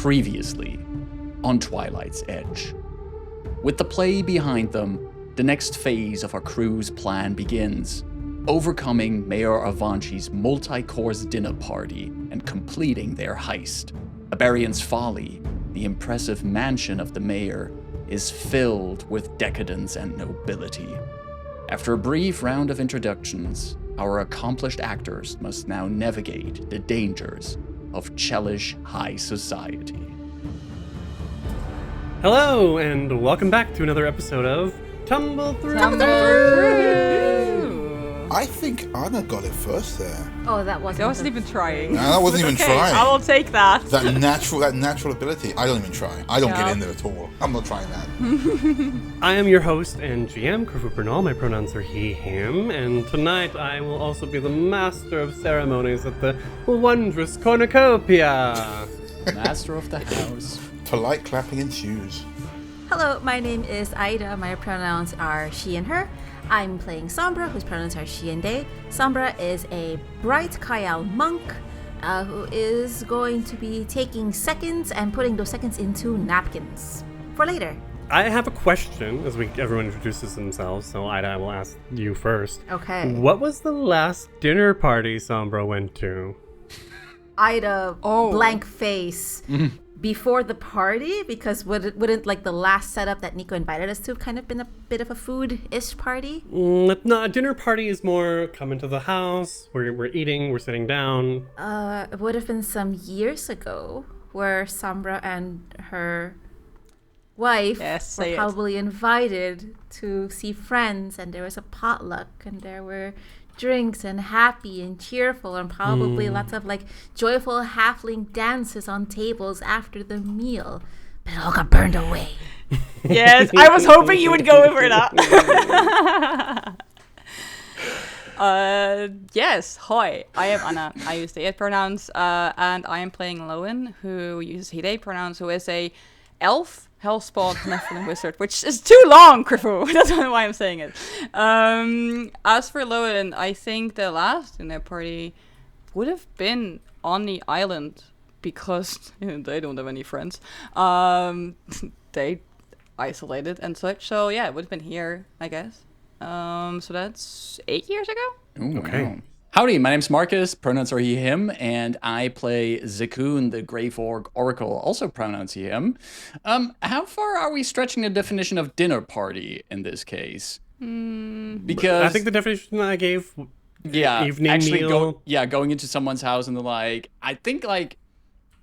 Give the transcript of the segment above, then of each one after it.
Previously on Twilight's Edge. With the play behind them, the next phase of our crew's plan begins, overcoming Mayor Avanchi's multi-course dinner party and completing their heist. Aberian's Folly, the impressive mansion of the mayor, is filled with decadence and nobility. After a brief round of introductions, our accomplished actors must now navigate the dangers of Chelish high society. Hello, and welcome back to another episode of Tumble Through. I think Anna got it first there. Oh, that wasn't even trying. No, that wasn't even trying. I will take that. That natural ability. I don't even try. I don't get in there at all. I'm not trying that. I am your host and GM, Krifu Bernal. My pronouns are he, him, and tonight I will also be the master of ceremonies at the wondrous cornucopia. Master of the house. Polite clapping ensues. Hello, my name is Aida. My pronouns are she and her. I'm playing Sombra, whose pronouns are she and they. Sombra is a bright Kayal monk who is going to be taking seconds and putting those seconds into napkins for later. I have a question as everyone introduces themselves, so Ida, I will ask you first. Okay. What was the last dinner party Sombra went to? Ida, blank face. Before the party, because wouldn't like the last setup that Nico invited us to kind of been a bit of a food-ish party? No, a dinner party is more come into the house, we're eating, we're sitting down. It would have been some years ago where Sombra and her wife were probably invited to see friends, and there was a potluck, and there were drinks and happy and cheerful and probably lots of like joyful halfling dances on tables after the meal, but it all got burned away. Yes, I was hoping you would go over that. Yes, hi, I am Anna. I use they pronouns, and I am playing Lowen, who uses he they pronouns, who is a elf, hellspawn, Nephilim wizard, which is too long, Krifu. That's why I'm saying it. As for Lowen, I think the last dinner party would have been on the island because they don't have any friends. They isolated and such. So yeah, it would have been here, I guess. So that's 8 years ago. Ooh, okay. Wow. Howdy, my name's Marcus, pronouns are he, him, and I play Zekun, the Grave Oracle, also pronouns he, him. How far are we stretching the definition of dinner party in this case? Because I think the definition I gave, evening actually meal. Going into someone's house and I think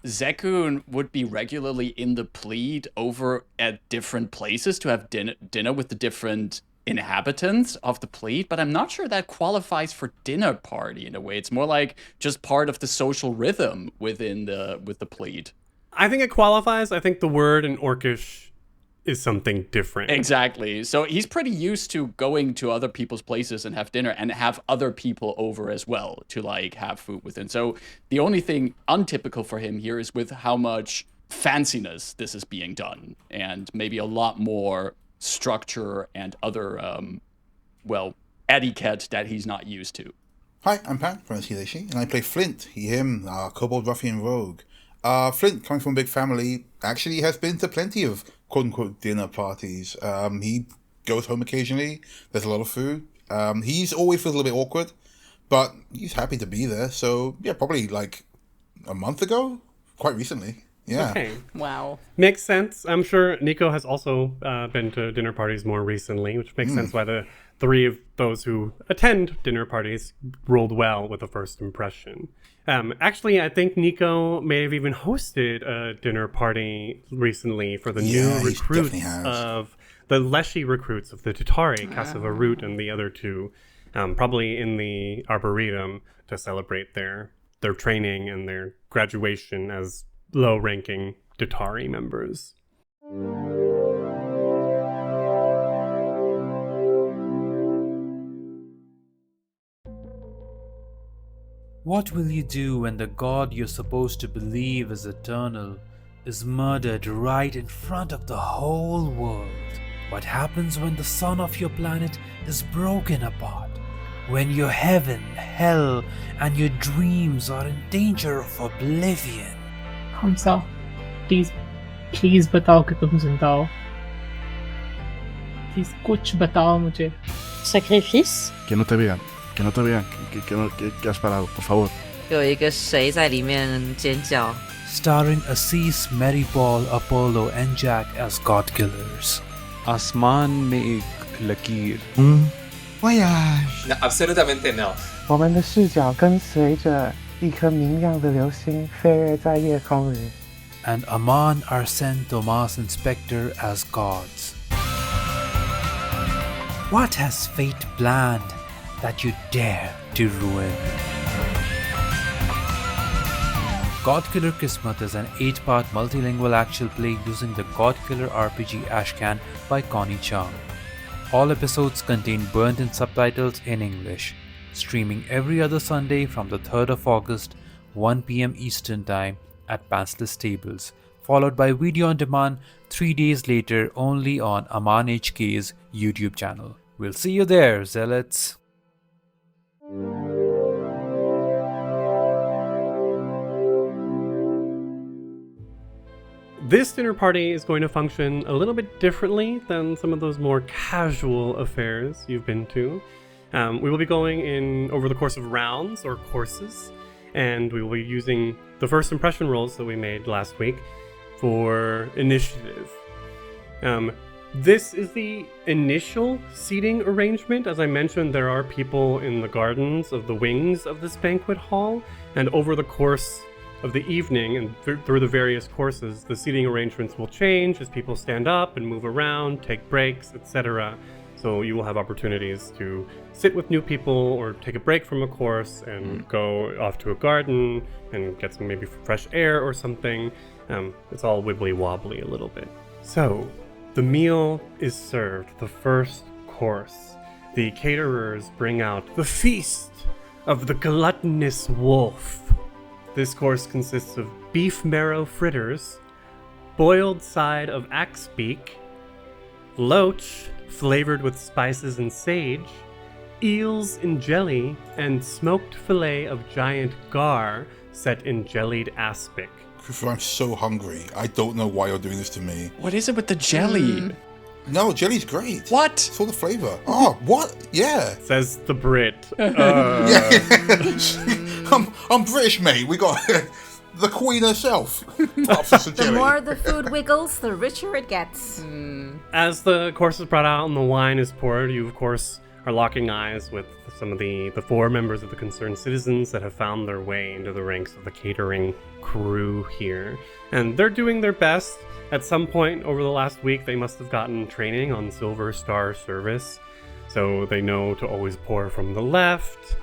Zekun would be regularly in the Plead over at different places to have dinner with the different inhabitants of the Plead, but I'm not sure that qualifies for dinner party in a way. It's more like just part of the social rhythm with the Plead. I think it qualifies. I think the word in Orcish is something different. Exactly. So he's pretty used to going to other people's places and have dinner and have other people over as well to have food with him. So the only thing untypical for him here is with how much fanciness this is being done, and maybe a lot more structure and other etiquette that he's not used to. Hi, I'm Pat, pronouns he, they, she, and I play Flint, he, him, kobold ruffian rogue. Flint, coming from a big family, actually has been to plenty of quote-unquote dinner parties. He goes home occasionally, there's a lot of food. He's always feels a little bit awkward, but he's happy to be there. So yeah, probably like a month ago, quite recently. Yeah. Okay. Wow. Makes sense. I'm sure Nico has also been to dinner parties more recently, which makes sense why the three of those who attend dinner parties rolled well with a first impression. Actually, I think Nico may have even hosted a dinner party recently for the new recruits of the Leshy recruits of the Tatari, Casa Varut, and the other two, probably in the Arboretum to celebrate their training and their graduation as low-ranking Tatari members. What will you do when the god you're supposed to believe is eternal is murdered right in front of the whole world? What happens when the sun of your planet is broken apart? When your heaven, hell, and your dreams are in danger of oblivion? Hamza, please please बताओ कि तुम जिंदा हो please कुछ बताओ मुझे Sacrifice? Que no te vean, que has parado, por favor. 有一个谁在里面尖叫。 Starring Assis, Mary Paul, Apollo, and Jack as God Killers. आसमान में एक लकीर. Voyage. No, absolutamente no. 我们的视角跟随着一颗明亮的流星飞跃在夜空里。And Aman, Arsene, Thomas, and Spectre as gods. What has fate planned that you dare to ruin? God Killer Kismet is an 8-part multilingual actual play using the God Killer RPG Ashcan by Connie Chung. All episodes contain burnt-in subtitles in English, streaming every other Sunday from the 3rd of August, 1 p.m. Eastern Time at Pantsless Tables, followed by video on demand 3 days later only on Aman HK's YouTube channel. We'll see you there, Zealots! This dinner party is going to function a little bit differently than some of those more casual affairs you've been to. We will be going in over the course of rounds or courses, and we will be using the first impression rolls that we made last week for initiative. This is the initial seating arrangement. As I mentioned, there are people in the gardens of the wings of this banquet hall, and over the course of the evening and through the various courses, the seating arrangements will change as people stand up and move around, take breaks, etc. So you will have opportunities to sit with new people or take a break from a course and go off to a garden and get some maybe fresh air or something. It's all wibbly wobbly a little bit. So the meal is served, the first course. The caterers bring out the feast of the gluttonous wolf. This course consists of beef marrow fritters, boiled side of axe beak, loach flavored with spices and sage, eels in jelly, and smoked fillet of giant gar set in jellied aspic. I'm so hungry. I don't know why you're doing this to me. What is it with the jelly? No, jelly's great. What? It's all the flavour. Oh, what? Yeah. Says the Brit. I'm British, mate. We got the Queen herself. The more the food wiggles, the richer it gets. As the course is brought out and the wine is poured, you of course are locking eyes with some of the 4 members of the concerned citizens that have found their way into the ranks of the catering crew here. And they're doing their best. At some point over the last week, they must have gotten training on Silver Star service, so they know to always pour from the left,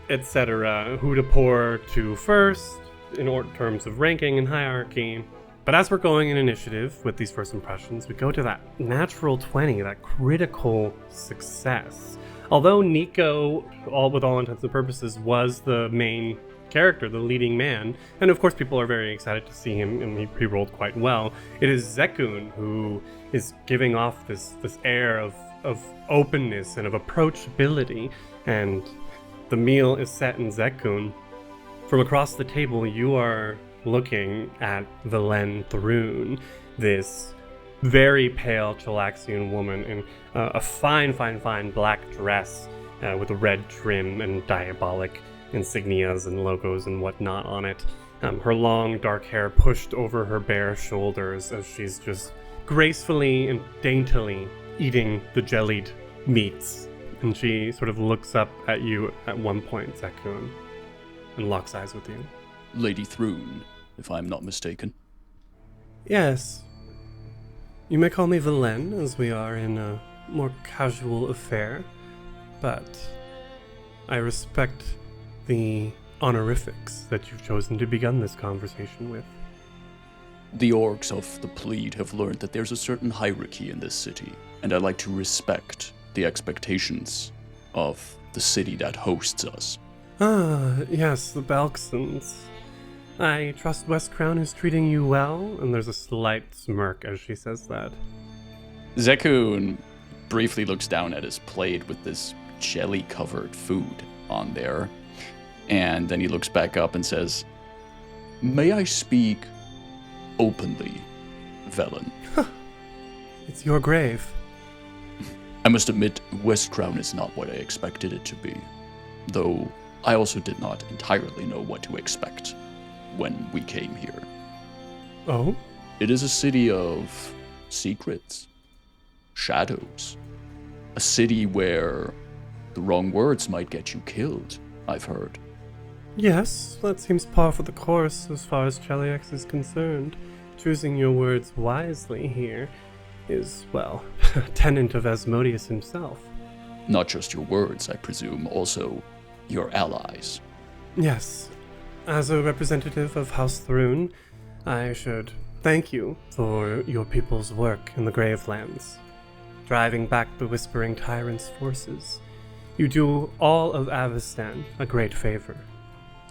etc., who to pour to first in terms of ranking and hierarchy. But as we're going in initiative with these first impressions, we go to that natural 20, that critical success. Although Nico, with all intents and purposes, was the main character, the leading man, and of course people are very excited to see him, and he rolled quite well. It is Zekun who is giving off this air of openness and of approachability, and the meal is set in Zekun. From across the table, you are looking at Velen Thrune, this very pale Chilaxian woman in a fine black dress with a red trim and diabolic insignias and logos and whatnot on it. Her long dark hair pushed over her bare shoulders as she's just gracefully and daintily eating the jellied meats. And she sort of looks up at you at one point, Zekun, and locks eyes with you. Lady Thrune, if I'm not mistaken. Yes. You may call me Velen, as we are in a more casual affair, but I respect the honorifics that you've chosen to begin this conversation with. The orcs of the Plead have learned that there's a certain hierarchy in this city, and I like to respect the expectations of the city that hosts us. Ah, yes, the Balksons. I trust West Crown is treating you well, and there's a slight smirk as she says that. Zekun briefly looks down at his plate with this jelly-covered food on there, and then he looks back up and says, "May I speak openly Velen. It's your grave. I must admit, Westcrown is not what I expected it to be, though I also did not entirely know what to expect when we came here. Oh? It is a city of secrets, shadows, a city where the wrong words might get you killed, I've heard. Yes, that seems par for the course as far as Cheliax is concerned. Choosing your words wisely here is, well, a tenet of Asmodeus himself. Not just your words, I presume, also your allies. Yes. As a representative of House Thrune, I should thank you for your people's work in the Gravelands. Driving back the Whispering Tyrant's forces. You do all of Avestan a great favor.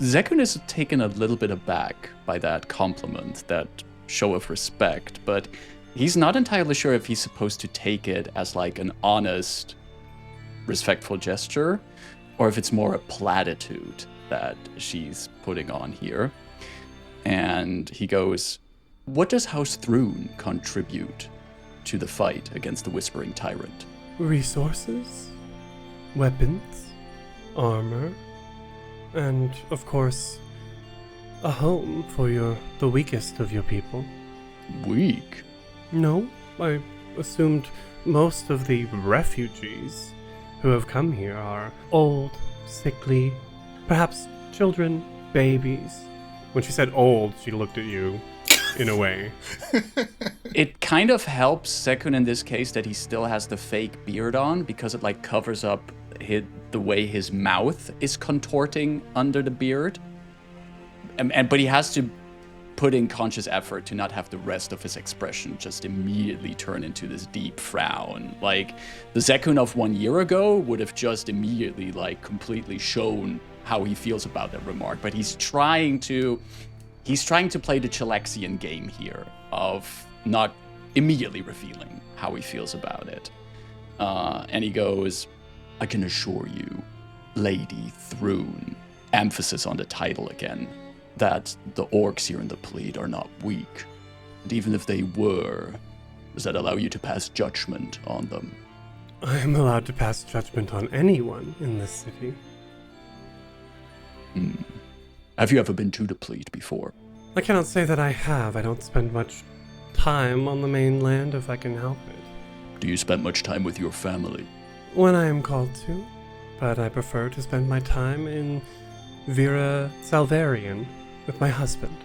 Zekun is taken a little bit aback by that compliment, that show of respect, but he's not entirely sure if he's supposed to take it as like an honest, respectful gesture, or if it's more a platitude that she's putting on here. And he goes, what does House Thrune contribute to the fight against the Whispering Tyrant? Resources, weapons, armor, and, of course, a home for the weakest of your people. Weak? No, I assumed most of the refugees who have come here are old, sickly, perhaps children, babies. When she said old, she looked at you in a way. It kind of helps Zekun in this case that he still has the fake beard on, because it like covers up the way his mouth is contorting under the beard. But he has to put in conscious effort to not have the rest of his expression just immediately turn into this deep frown. Like, the Zekun of 1 year ago would have just immediately, like, completely shown how he feels about that remark. But he's trying to play the Chelexian game here of not immediately revealing how he feels about it. And he goes, I can assure you, Lady Thrune, emphasis on the title again, that the orcs here in the Plead are not weak. And even if they were, does that allow you to pass judgment on them? I am allowed to pass judgment on anyone in this city. Have you ever been to the Plead before? I cannot say that I have. I don't spend much time on the mainland if I can help it. Do you spend much time with your family? When I am called to, but I prefer to spend my time in Vera Salvarian with my husband.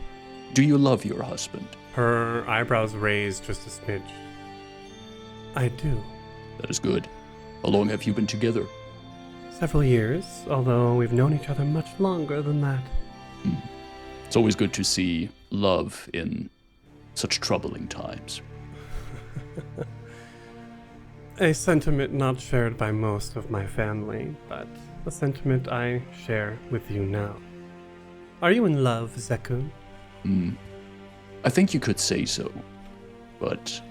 Do you love your husband? Her eyebrows raised just a smidge. I do. That is good. How long have you been together? Several years, although we've known each other much longer than that. It's always good to see love in such troubling times. A sentiment not shared by most of my family, but a sentiment I share with you now. Are you in love, Zekun? I think you could say so. But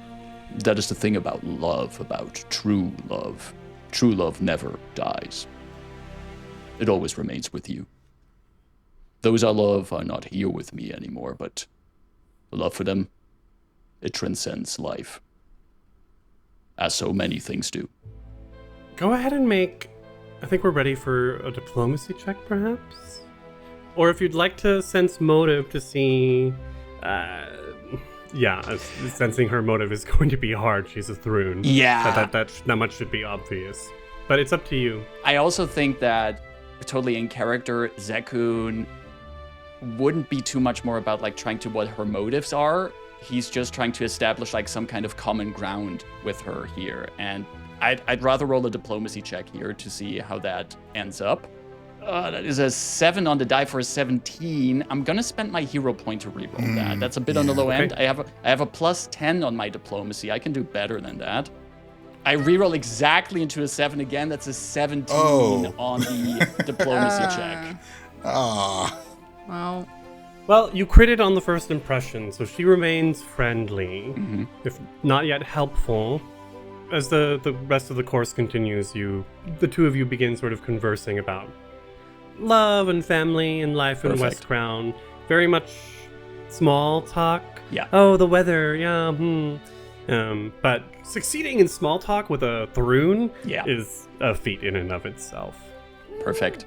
that is the thing about love, about true love. True love never dies. It always remains with you. Those I love are not here with me anymore, but the love for them, it transcends life. As so many things do. Go ahead and make... I think we're ready for a diplomacy check, perhaps? Or if you'd like to sense motive to see... sensing her motive is going to be hard. She's a Thrune. Yeah. That much should be obvious. But it's up to you. I also think that, totally in character, Zekun wouldn't be too much more about like trying to what her motives are. He's just trying to establish like some kind of common ground with her here. And I'd rather roll a diplomacy check here to see how that ends up. That is a 7 on the die for a 17. I'm gonna spend my hero point to reroll that. That's a bit on the low end. I have a plus 10 on my diplomacy. I can do better than that. I reroll exactly into a 7 again. That's a 17 on the diplomacy check. Well, you critted on the first impression, so she remains friendly, if not yet helpful. As the rest of the course continues, the two of you begin sort of conversing about love and family and life in Westcrown. Very much small talk. Yeah. Oh, the weather. Yeah. But succeeding in small talk with a Thrune is a feat in and of itself. Perfect.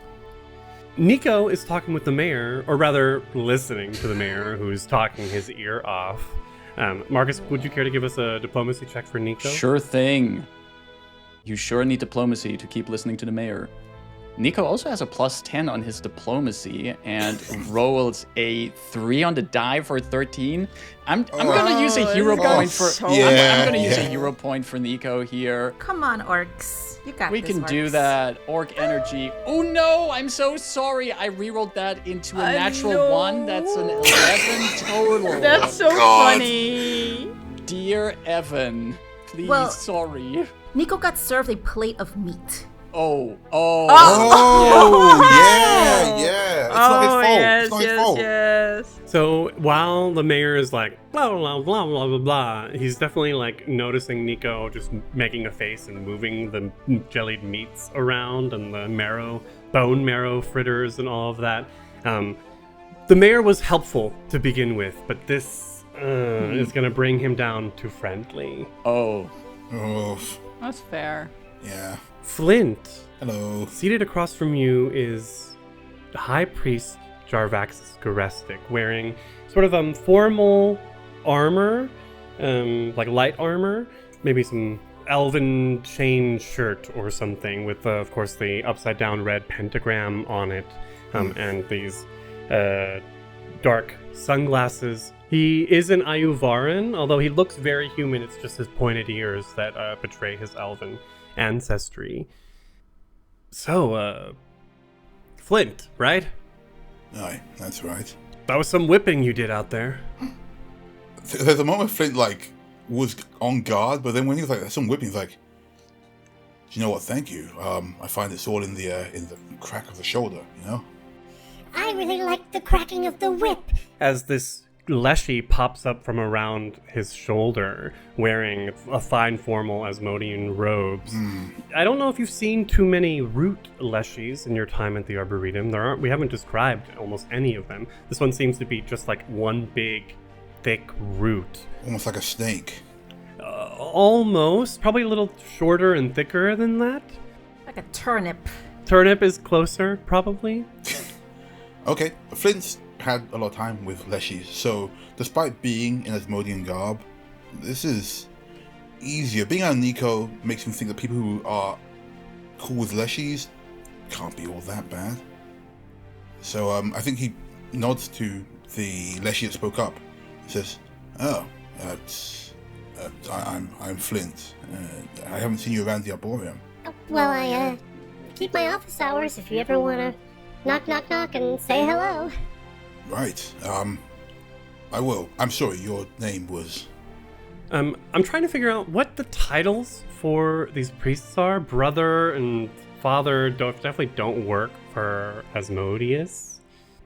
Nico is talking with the mayor, or rather listening to the mayor, who's talking his ear off. Marcus, would you care to give us a diplomacy check for Nico? Sure thing. You sure need diplomacy to keep listening to the mayor. Nico also has a +10 on his diplomacy and rolls a 3 on the die for 13. I'm gonna use a hero point for. I'm gonna use a hero point for Nico here. Come on, orcs. You got We this, can do orcs. that. Orc energy. Oh no! I'm so sorry. I rerolled that into a natural 1. That's an 11 total. That's so funny. Dear Evan, please, sorry. Nico got served a plate of meat. Yeah. It's not his fault. It's not his fault. Yes. So while the mayor is like, blah, blah, blah, blah, blah, blah, he's definitely like noticing Nico just making a face and moving the jellied meats around and the bone marrow fritters and all of that. The mayor was helpful to begin with, but this is going to bring him down to friendly. Oh. That's fair. Yeah. Flint. Hello. Seated across from you is High Priest Jarvaxis Gorestic, wearing sort of formal armor, like light armor, maybe some elven chain shirt or something with, of course, the upside down red pentagram on it, and these dark sunglasses. He is an Ayuvaran, although he looks very human. It's just his pointed ears that betray his elven ancestry. So, Flint, right? Aye, that's right. That was some whipping you did out there. There's a moment Flint, was on guard, but then when he was like, there's some whipping, he's like, do you know what, thank you. I find it's all in the crack of the shoulder, you know? I really like the cracking of the whip. As this Leshy pops up from around his shoulder, wearing a fine formal Asmodean robes. I don't know if you've seen too many root Leshies in your time at the Arboretum. We haven't described almost any of them. This one seems to be just like one big, thick root. Almost like a snake. Almost. Probably a little shorter and thicker than that. Like a turnip. Turnip is closer, probably. Okay, Flint's had a lot of time with Leshies, so despite being in Asmodean garb, this is easier. Being out of Nico makes me think that people who are cool with Leshies can't be all that bad. So I think he nods to the Leshy that spoke up. He says, I'm Flint. I haven't seen you around the Arboretum. Well, I keep my office hours if you ever want to knock, knock, knock and say hello. Right. I will. I'm sorry, your name was... I'm trying to figure out what the titles for these priests are. Brother and father definitely don't work for Asmodeus.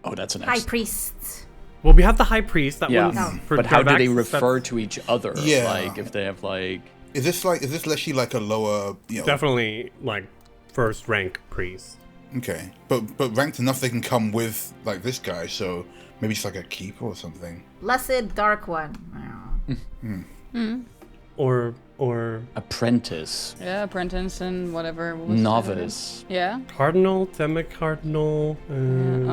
Oh, that's an High priest. Well, we have the high priest. That one's for but how do they Jarvaxis, refer to each other? Yeah. Like, if they have, like... Is this Leshy like a lower... Definitely, like, first rank priest. Okay, but ranked enough they can come with like this guy, so maybe just like a keeper or something. Blessed Dark One. Or apprentice. Yeah, apprentice and whatever. Novice. Yeah. Cardinal, semi-cardinal,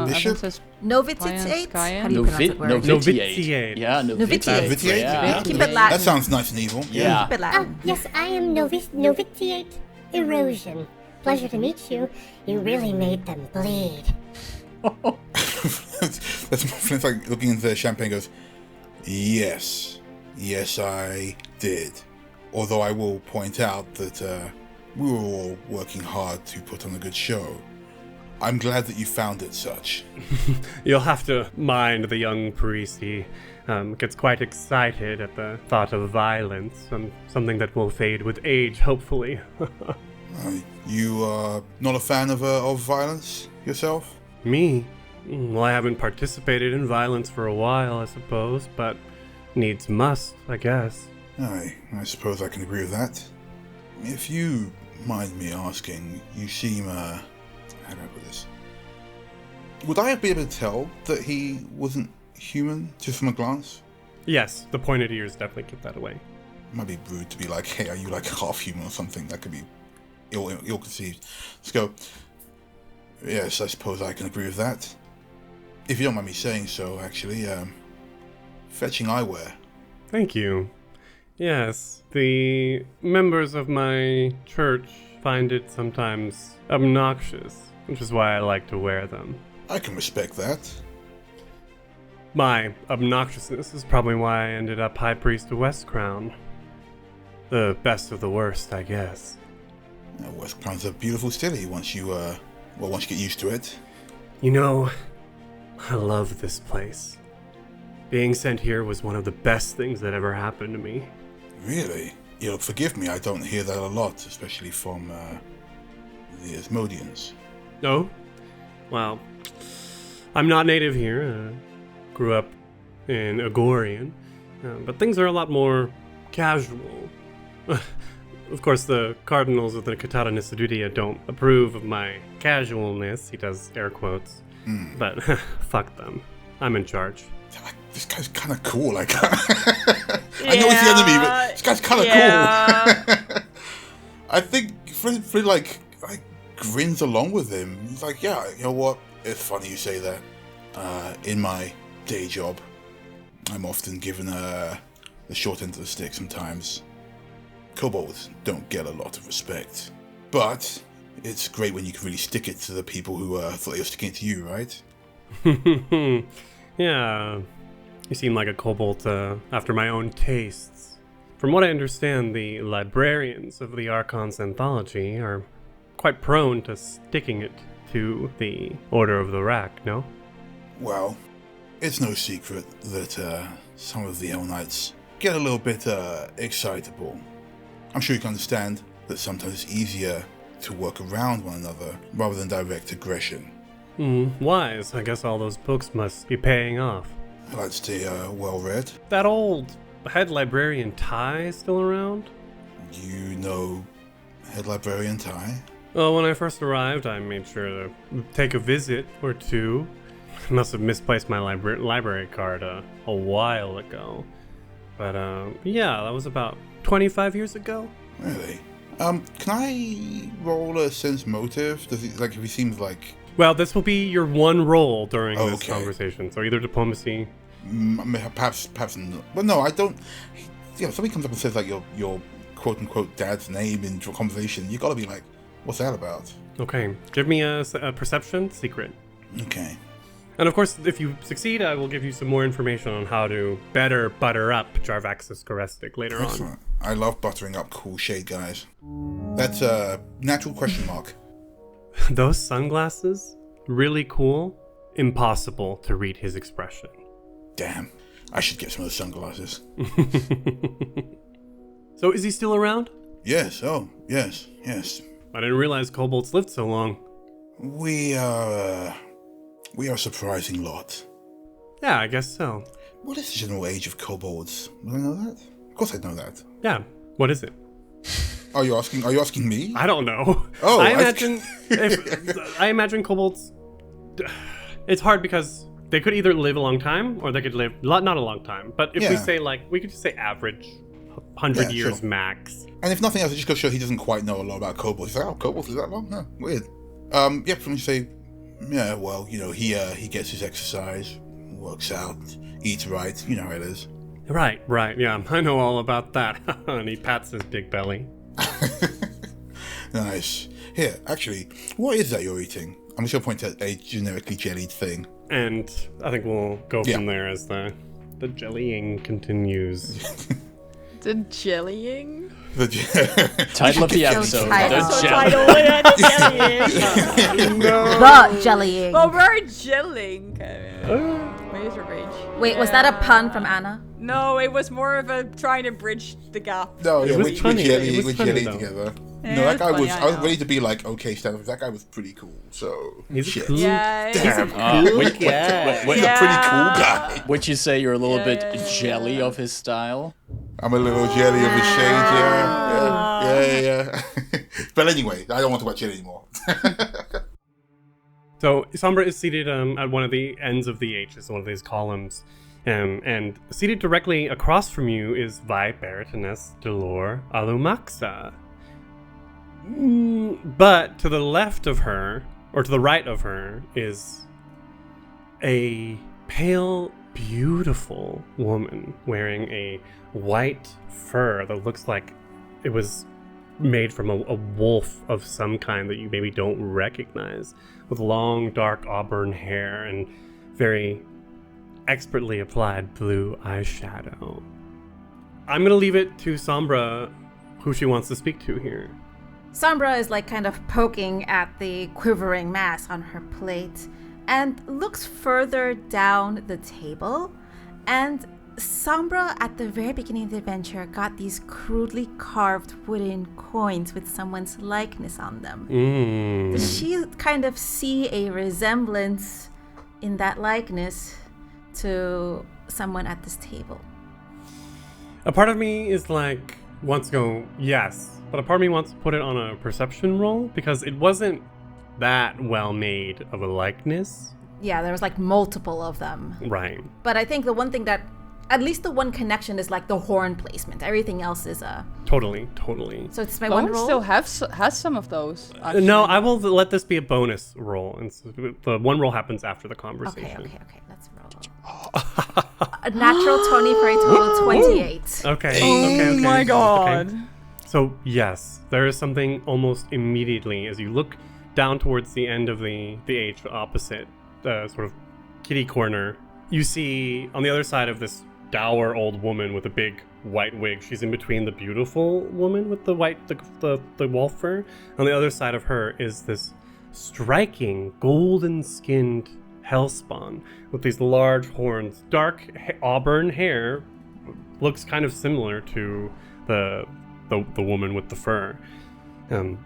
Bishop? Novitiate? How do you pronounce it? Novitiate. Yeah, novitiate. Yeah. Keep it Latin. That sounds nice and evil. Yeah. Keep it Latin. Oh, yes, I am Novitiate Erosion. Pleasure to meet you. You really made them bleed. That's Flint's like looking into the champagne and goes, yes, I did. Although I will point out that we were all working hard to put on a good show. I'm glad that you found it such. You'll have to mind the young priest. He gets quite excited at the thought of violence, something that will fade with age, hopefully. You are not a fan of violence yourself? Me? Well, I haven't participated in violence for a while, I suppose, but needs must, I guess. I suppose I can agree with that. If you mind me asking, you seem, how do I put this? Would I have been able to tell that he wasn't human, just from a glance? Yes, the pointed ears definitely give that away. It might be rude to be like, hey, are you like half human or something? That could be ill-conceived. Let's go. Yes, I suppose I can agree with that. If you don't mind me saying so, actually, fetching eyewear. Thank you. Yes, the members of my church find it sometimes obnoxious, which is why I like to wear them. I can respect that. My obnoxiousness is probably why I ended up High Priest of West Crown. The best of the worst, I guess. West Crown's a beautiful city once you get used to it. You know, I love this place. Being sent here was one of the best things that ever happened to me. Really? You'll forgive me, I don't hear that a lot, especially from the Asmodeans. Oh? Well, I'm not native here. Grew up in Agorian, but things are a lot more casual. Of course, the cardinals of the Catata Nisidudia don't approve of my casualness, he does air quotes, but fuck them. I'm in charge. This guy's kind of cool, like, I know he's the enemy, but this guy's kind of cool. I think Fred like grins along with him. He's like, yeah, you know what? It's funny you say that. In my day job, I'm often given the short end of the stick sometimes. Kobolds don't get a lot of respect, but it's great when you can really stick it to the people who thought they were sticking it to you, right? Yeah, you seem like a kobold after my own tastes. From what I understand, the librarians of the Archon's anthology are quite prone to sticking it to the Order of the Rack, no? Well, it's no secret that some of the Hell Knights get a little bit excitable. I'm sure you can understand that sometimes it's easier to work around one another rather than direct aggression. Wise. I guess all those books must be paying off. I like to stay well read. That old head librarian Ty still around? You know head librarian Ty? Well, when I first arrived, I made sure to take a visit or two. I must have misplaced my library card a while ago. But yeah, that was about 25 years ago. Really? Can I roll a sense motive? Does he, like, if he seems like... Well, this will be your one roll during this conversation. So either diplomacy... Perhaps not. Well, no, I don't... You know, somebody comes up and says, like, your quote-unquote dad's name in a conversation, you gotta be like, what's that about? Okay, give me a perception secret. Okay. And of course, if you succeed, I will give you some more information on how to better butter up Jarvaxus Gorestic later on. I love buttering up cool shade guys. That's a natural question mark. Those sunglasses? Really cool. Impossible to read his expression. Damn. I should get some of those sunglasses. So is he still around? Yes. Oh, yes. I didn't realize kobolds lived so long. We are a surprising lot. Yeah, I guess so. What is the general age of kobolds? Do I know that? Of course I know that. Yeah. What is it? Are you asking me? I don't know. Oh, I imagine kobolds. It's hard because they could either live a long time or they could live not a long time. But if we say we could just say average, 100 years max. And if nothing else, it just goes to show he doesn't quite know a lot about kobolds. He's like, oh, kobolds live that long? No, weird. Yeah, from you say, yeah, well, you know, he gets his exercise, works out, eats right. You know how it is. Right. Yeah, I know all about that. And he pats his big belly. Nice. Here, actually, what is that you're eating? I'm just going to point at a generically jellied thing. And I think we'll go from there as the jellying continues. The jellying? Title of the episode. The jellying. Well, we're gelling. Razor rage. Wait, was that a pun from Anna? No, it was more of a trying to bridge the gap. No, yeah, we're jellying though. together. Yeah, No, that guy funny, was. I was ready to be like, okay, Steph, that guy was pretty cool. So he's shit. cool. Yeah, Damn. he's a Wait, cool guy. He's a pretty cool guy. Would you say you're a little bit jelly of his style? I'm a little jelly of his shade, yeah. But anyway, I don't want to watch it anymore. So Sombra is seated at one of the ends of the H, it's one of these columns. And seated directly across from you is Vi Baroness Delore Alumaxa. But to the left of her, or to the right of her, is a pale, beautiful woman wearing a white fur that looks like it was made from a wolf of some kind that you maybe don't recognize, with long, dark auburn hair and very expertly applied blue eyeshadow. I'm gonna leave it to Sombra who she wants to speak to here. Sombra is like kind of poking at the quivering mass on her plate and looks further down the table. And Sombra, at the very beginning of the adventure, got these crudely carved wooden coins with someone's likeness on them. Does she kind of see a resemblance in that likeness to someone at this table? A part of me is like, wants to go, yes, but a part of me wants to put it on a perception roll because it wasn't that well made of a likeness. Yeah, there was like multiple of them. Right. But I think the one thing that, at least the one connection is like the horn placement. Everything else is a... Totally. So it's my one roll? still has some of those, actually. No, I will let this be a bonus roll. And so the one roll happens after the conversation. Okay. Let's roll. A natural 20 for a total of 28. Okay. Oh my god. Okay. So, yes, there is something almost immediately as you look down towards the end of the H opposite the sort of kitty corner. You see on the other side of this dour old woman with a big white wig. She's in between the beautiful woman with the white, the wolf fur. On the other side of her is this striking golden-skinned hellspawn with these large horns. Dark auburn hair looks kind of similar to the woman with the fur.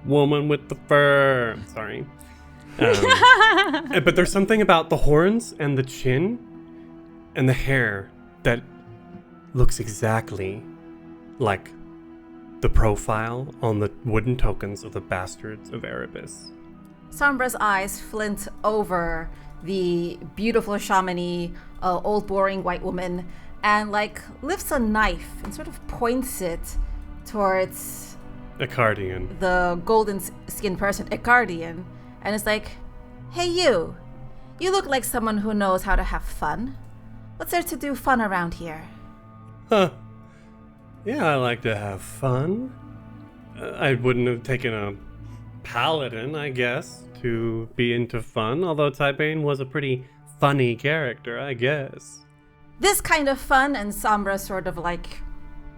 Woman with the fur. Sorry. But there's something about the horns and the chin and the hair that looks exactly like the profile on the wooden tokens of the bastards of Erebus. Sombra's eyes flint over the beautiful shamani, old boring white woman, and like lifts a knife and sort of points it towards Icardian. The golden skinned person, Icardian, and it's like, hey you look like someone who knows how to have fun. What's there to do fun around here? Huh. Yeah, I like to have fun. I wouldn't have taken a paladin, I guess, to be into fun, although Tybane was a pretty funny character, I guess. This kind of fun, and Sombra sort of like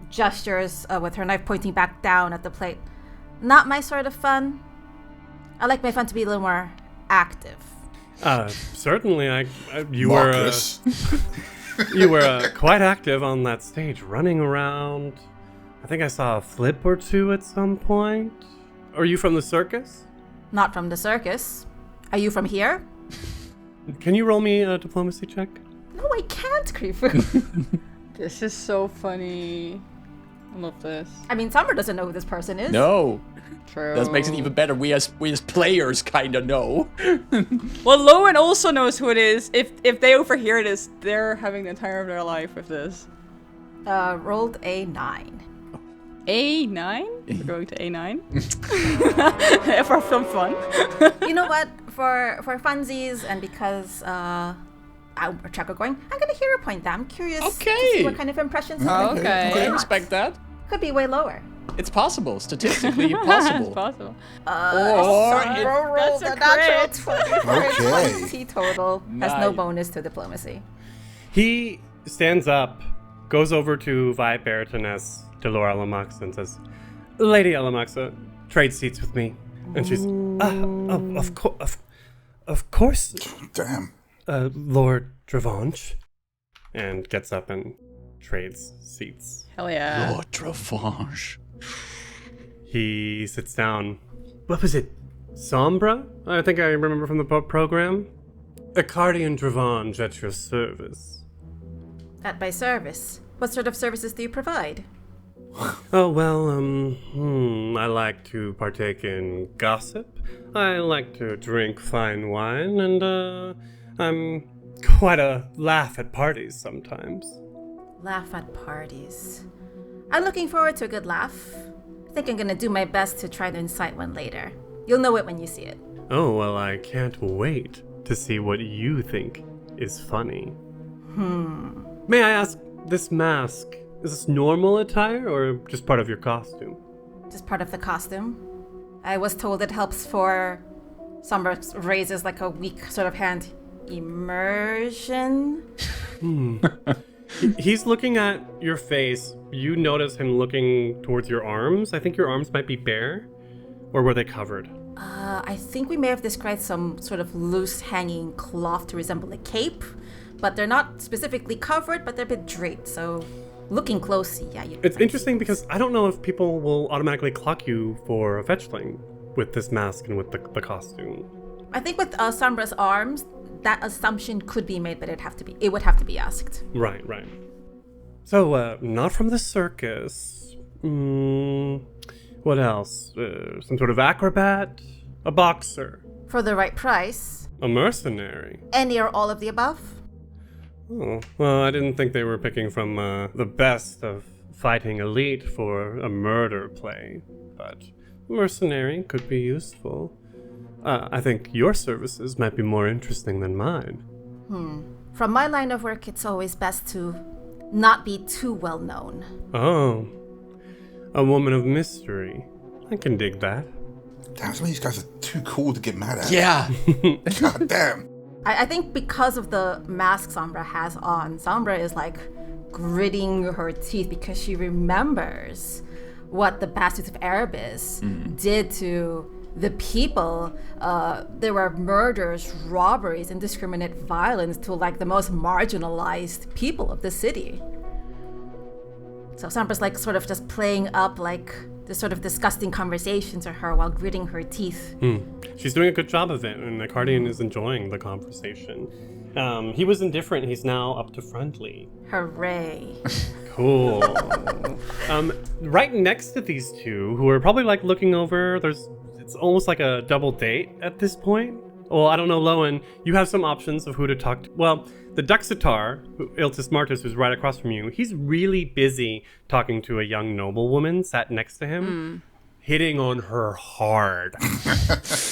gestures with her knife pointing back down at the plate. Not my sort of fun. I like my fun to be a little more active. Certainly, you were you were quite active on that stage, running around. I think I saw a flip or two at some point. Are you from the circus? Not from the circus. Are you from here? Can you roll me a diplomacy check? No, I can't, Krifu. This is so funny. I love this. I mean, Sombra doesn't know who this person is. No. True. That makes it even better. We as players kind of know. Well, Lowen also knows who it is. If they overhear this, they're having the entire of their life with this. Rolled a 9. A9? We're going to A9? For some fun. You know what? For funsies and because our tracker going, I'm gonna hero point that. I'm curious to see what kind of impressions. Okay. I respect that. Could be way lower. It's possible, statistically possible. It's possible. Or rolled a natural 20 Okay. total. Has no bonus to diplomacy. He stands up, goes over to Vi Baroness Delore Alamaxa and says, Lady Alamaxa, trade seats with me. And she's, of course. Damn. Lord Dravanche. And gets up and trades seats. Hell yeah. Lord Dravanche. He sits down. What was it? Sombra? I think I remember from the program. Icardian Dravanche at your service. At my service. What sort of services do you provide? Oh, well, I like to partake in gossip. I like to drink fine wine, and, I'm quite a laugh at parties sometimes. Laugh at parties. I'm looking forward to a good laugh. I think I'm gonna do my best to try to incite one later. You'll know it when you see it. Oh, well, I can't wait to see what you think is funny. May I ask, this mask, is this normal attire or just part of your costume? Just part of the costume. I was told it helps for Sombra raises like a weak sort of hand. Immersion? He's looking at your face. You notice him looking towards your arms. I think your arms might be bare. Or were they covered? I think we may have described some sort of loose hanging cloth to resemble a cape. But they're not specifically covered, but they're a bit draped. So looking closely, yeah. It's interesting because I don't know if people will automatically clock you for a fetchling with this mask and with the costume. I think with Sombra's arms, that assumption could be made, but it would have to be asked. Right. So, not from the circus. What else? Some sort of acrobat? A boxer? For the right price. A mercenary? Any or all of the above? Oh, well, I didn't think they were picking from the best of fighting elite for a murder play, but mercenary could be useful. I think your services might be more interesting than mine. From my line of work, it's always best to not be too well known. Oh, a woman of mystery. I can dig that. Damn, some of these guys are too cool to get mad at. Yeah. God damn. I think because of the mask Sombra has on, Sombra is like gritting her teeth because she remembers what the Bastards of Erebus did to the people. There were murders, robberies, indiscriminate violence to like the most marginalized people of the city. So Sombra's like sort of just playing up like this sort of disgusting conversation to her while gritting her teeth. She's doing a good job of it, and the Cardian is enjoying the conversation. He was indifferent, he's now up to friendly. Hooray. Cool. Right next to these two, who are probably like looking over, it's almost like a double date at this point. Well, I don't know, Lowen, you have some options of who to talk to. Well, the Duxitar, Iltis Martis, who's right across from you, he's really busy talking to a young noblewoman sat next to him, hitting on her hard.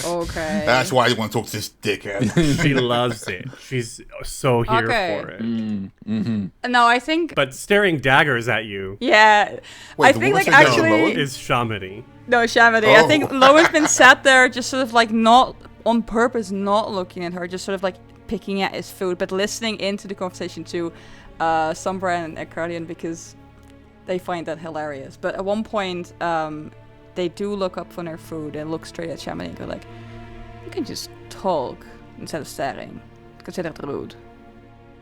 Okay. That's why I want to talk to this dickhead. She loves it. She's so here for it. No, I think... But staring daggers at you. Yeah. Wait, I think like actually... is Shamadi. No, Shamadi. I think Lowen's been sat there just sort of like not on purpose, not looking at her, just sort of like picking at his food, but listening into the conversation to Sombra and Ekardian because they find that hilarious. But at one point, they do look up from their food and look straight at Shamadi and go like, you can just talk instead of staring. Consider it rude.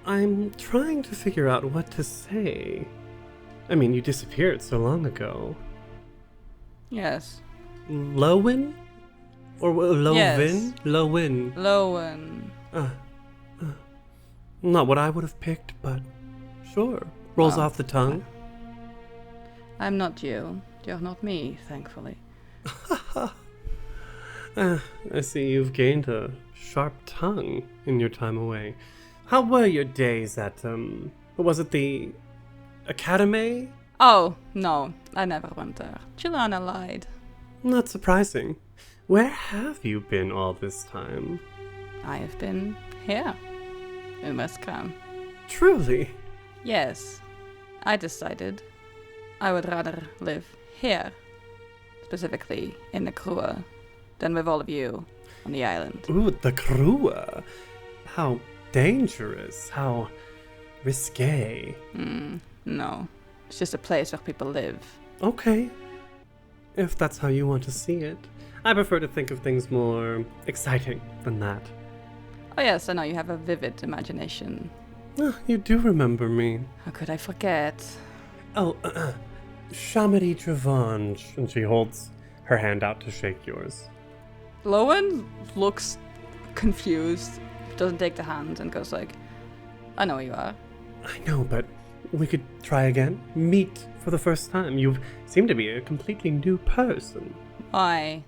I'm trying to figure out what to say. I mean, you disappeared so long ago. Yes. Lowen? Or Lovin? Yes. Lowen. Lowen. Not what I would have picked, but sure. Rolls off the tongue. I'm not you. You're not me, thankfully. I see you've gained a sharp tongue in your time away. How were your days at, what was it, the Academy? Oh, no. I never went there. Chilana lied. Not surprising. Where have you been all this time? I have been here. In Westcam. Truly? Yes. I decided I would rather live here, specifically in the Krua, than with all of you on the island. Ooh, the Krua. How dangerous. How risque. No. It's just a place where people live. Okay. If that's how you want to see it. I prefer to think of things more exciting than that. Oh yes, I know you have a vivid imagination. You do remember me. How could I forget? Oh, Shamadi Travange. And she holds her hand out to shake yours. Lowen looks confused, doesn't take the hand, and goes like, I know who you are. I know, but we could try again. Meet for the first time. You seem to be a completely new person. Why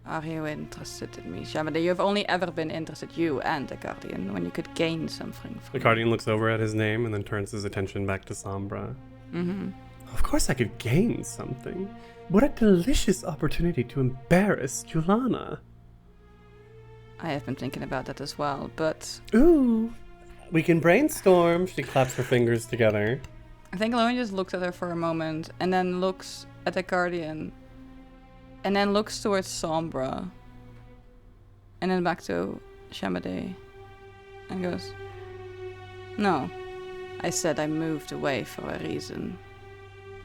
are you interested in me, Shamade? You've only ever been interested, you and the Guardian, when you could gain something from The Guardian looks over at his name and then turns his attention back to Sombra. Mm-hmm. Of course I could gain something. What a delicious opportunity to embarrass Julana. I have been thinking about that as well, but... Ooh, we can brainstorm. She claps her fingers together. I think Lowen just looks at her for a moment, and then looks at the Guardian, and then looks towards Sombra, and then back to Shamade, and goes, "No, I said I moved away for a reason.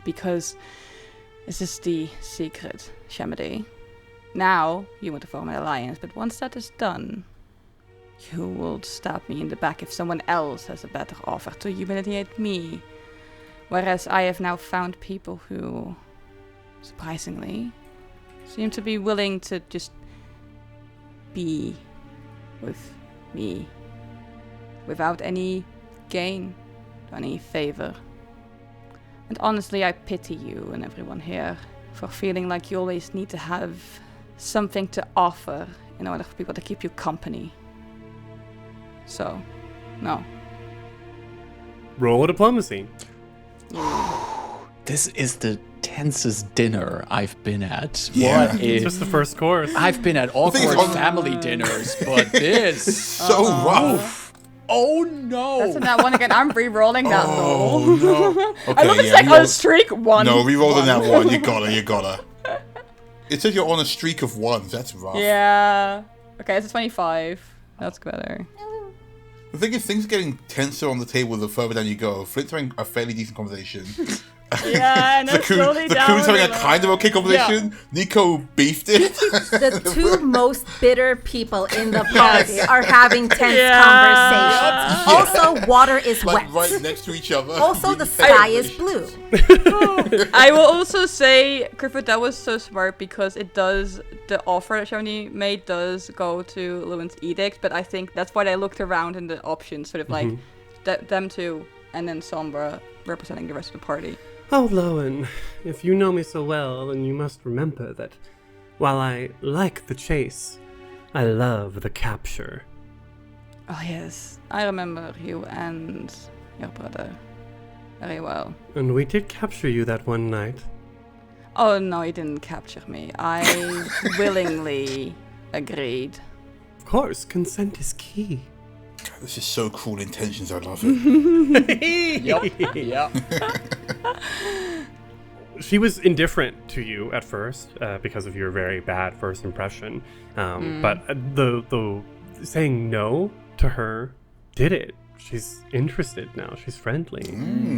Because this is the secret, Shamade. Now, you want to form an alliance, but once that is done, you will stab me in the back if someone else has a better offer to humiliate me. Whereas I have now found people who, surprisingly, seem to be willing to just be with me without any gain, any favor. And honestly, I pity you and everyone here for feeling like you always need to have something to offer in order for people to keep you company. So, no." Roll a diplomacy. This is the tensest dinner I've been at. Yeah. What It's is... just the first course. I've been at awkward family dinners, but this... So rough. Oh no! That's not one again. I'm re-rolling that roll. No. Okay, I love it's yeah, like re-roll- on streak one. No, re-rolling that one. You gotta. It says you're on a streak of ones. That's rough. Yeah. Okay, it's a 25. That's better. The thing is, things are getting tenser on the table the further down you go. Flint's having a fairly decent conversation. Yeah, and then slowly down. Zaku's having a kind of okay conversation. Yeah. Nico beefed it. The two most bitter people in the party are having tense conversations. Also, water is like wet. right next to each other. Also, the sky is blue. I will also say, Griffith, that was so smart because it does, the offer that Shani made does go to Lewin's edict, but I think that's why they looked around in the options, sort of like them two, and then Sombra representing the rest of the party. Oh, Lowen, if you know me so well, then you must remember that while I like the chase, I love the capture. Oh yes, I remember you and your brother very well. And we did capture you that one night. Oh no, you didn't capture me. I willingly agreed. Of course, consent is key. God, this is so cruel intentions. I love it. Yep. She was indifferent to you at first because of your very bad first impression. But the saying no to her did it. She's interested now. She's friendly.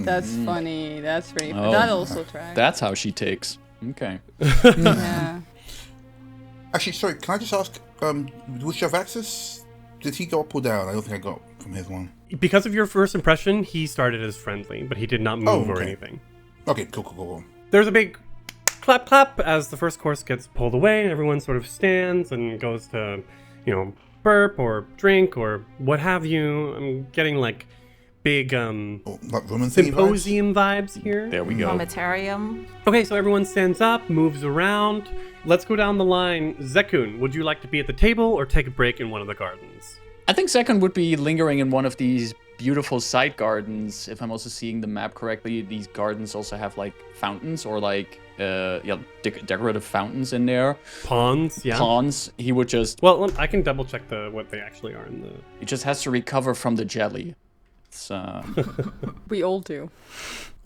That's funny. That's pretty. Oh, that also tracks. That's how she takes. Okay. Yeah. Actually, sorry. Can I just ask? Was Javaxis? Did he go up or down? I don't think I got from his one. Because of your first impression, he started as friendly, but he did not move or anything. Okay, cool. There's a big clap as the first course gets pulled away and everyone sort of stands and goes to, burp or drink or what have you. I'm getting like big like symposium vibes here. There we go. Momentarium. Okay, so everyone stands up, moves around. Let's go down the line. Zekun, would you like to be at the table or take a break in one of the gardens? I think second would be lingering in one of these beautiful side gardens. If I'm also seeing the map correctly, these gardens also have like fountains or like decorative fountains in there. Ponds, yeah. Ponds. He would just... Well, I can double check what they actually are in the... He just has to recover from the jelly. It's, We all do.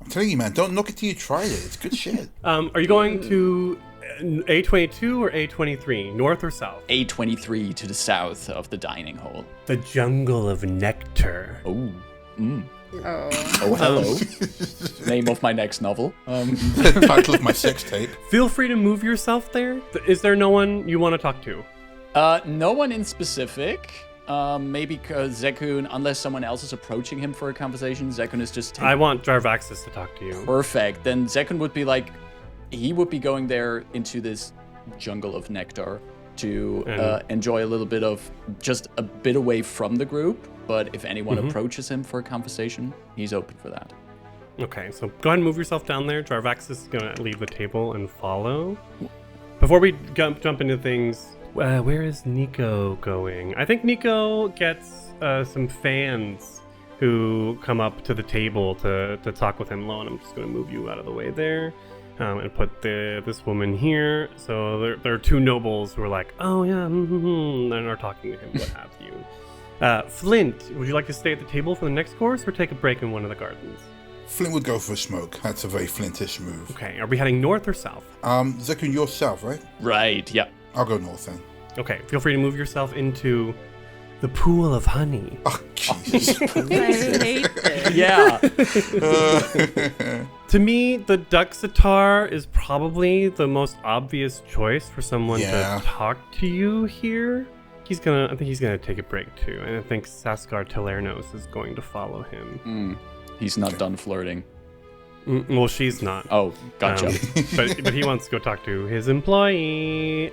I'm telling you, man, don't knock it till you try it. It's good shit. Are you going to A22 or A23, north or south? A23 to the south of the dining hall. The jungle of nectar. Oh. Oh, hello. Name of my next novel. Title of my sex tape. Feel free to move yourself there. Is there no one you want to talk to? No one in specific. Maybe Zekun, unless someone else is approaching him for a conversation, Zekun is just... I want Jarvaxis to talk to you. Perfect. Then Zekun would be like... He would be going there into this jungle of nectar to enjoy a little bit of... Just a bit away from the group. But if anyone approaches him for a conversation, he's open for that. Okay, so go ahead and move yourself down there. Jarvax is going to leave the table and follow. Before we jump into things, where is Nico going? I think Nico gets some fans who come up to the table to talk with him. Loan, I'm just going to move you out of the way there and put this woman here. So there are two nobles who are like, oh yeah, and are talking to him, what have you. Flint, would you like to stay at the table for the next course or take a break in one of the gardens? Flint would go for a smoke. That's a very Flintish move. Okay, are we heading north or south? Zekun, you're south, right? Right, yep. I'll go north then. Okay, feel free to move yourself into the pool of honey. Oh, Jesus. I hate this. Yeah. To me, the Duxatar is probably the most obvious choice for someone to talk to you here. I think he's gonna take a break too, and I think Saskar Talernos is going to follow him. He's not done flirting. Well, she's not. Oh, gotcha. But he wants to go talk to his employee.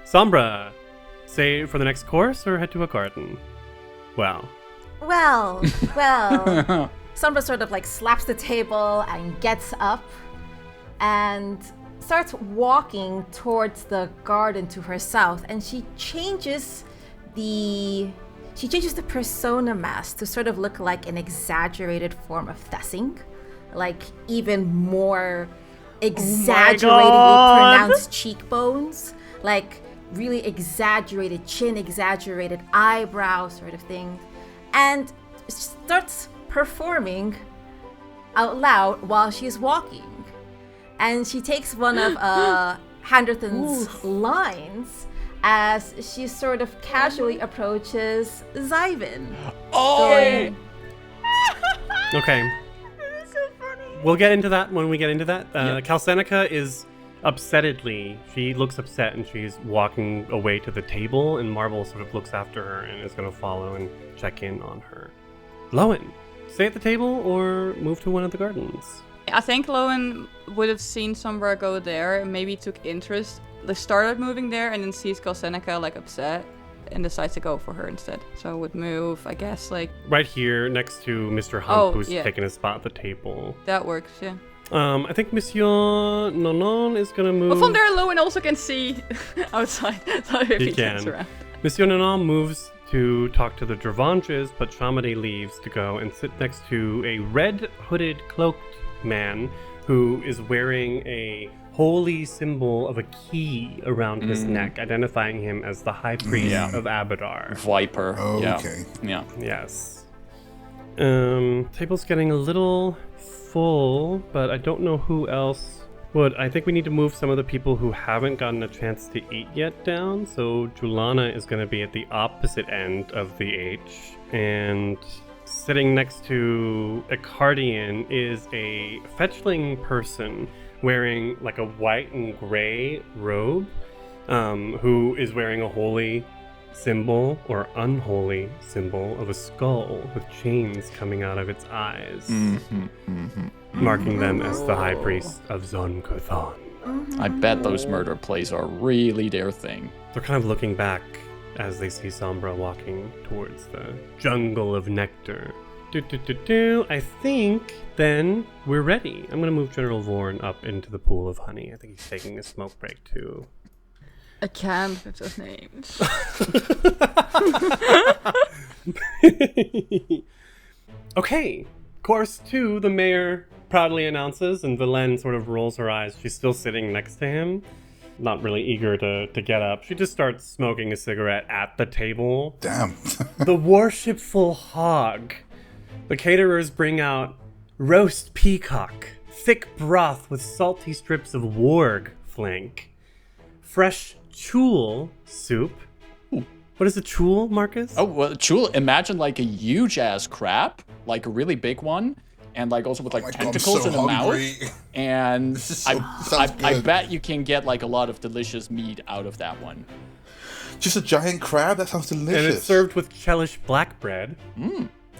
Sombra, stay for the next course or head to a garden? Well. Sombra sort of like slaps the table and gets up and starts walking towards the garden to her south, and she changes the persona mask to sort of look like an exaggerated form of Thessing, like even more exaggeratedly pronounced cheekbones, like really exaggerated chin, exaggerated eyebrow sort of thing, and starts performing out loud while she's walking. And she takes one of Henderson's lines as she sort of casually approaches Zyvin. Okay. This is so funny. We'll get into that when we get into that. Calcenica is upsettedly, she looks upset and she's walking away to the table, and Marble sort of looks after her and is going to follow and check in on her. Lowen, stay at the table or move to one of the gardens? I think Lowen would have seen Sombra go there and maybe took interest. They started moving there and then sees Calcenica like upset and decides to go for her instead. So would move, I guess, like... right here next to Mr. Hump, who's taking a spot at the table. That works, yeah. I think Monsieur Nonon is going to move... But from there, Lowen also can see outside. So if he turns around. Monsieur Nonon moves to talk to the Dravanches, but Shamade leaves to go and sit next to a red hooded cloaked man who is wearing a holy symbol of a key around his neck, identifying him as the High Priest of Abadar. Viper. Okay. Yeah. Yes. Table's getting a little full, but I don't know who else would. I think we need to move some of the people who haven't gotten a chance to eat yet down. So Julana is going to be at the opposite end of the H, and sitting next to Accardian is a fetchling person wearing like a white and gray robe, who is wearing a holy symbol or unholy symbol of a skull with chains coming out of its eyes, marking them as the High Priest of Zon-Kuthon. I bet those murder plays are really their thing. They're kind of looking back as they see Sombra walking towards the jungle of nectar. I think then we're ready. I'm going to move General Vorn up into the pool of honey. I think he's taking a smoke break too. I can't with those names. Okay, course 2, the mayor proudly announces, and Velen sort of rolls her eyes. She's still sitting next to him, not really eager to get up. She just starts smoking a cigarette at the table. Damn. The worshipful hog. The caterers bring out roast peacock, thick broth with salty strips of warg flank, fresh chul soup. Ooh. What is a chul, Marcus? Oh, well, chul, imagine like a huge ass crab, like a really big one, and like also with like tentacles in the hungry. mouth. And I bet you can get like a lot of delicious meat out of that one. Just a giant crab? That sounds delicious. And it's served with Chelish black bread.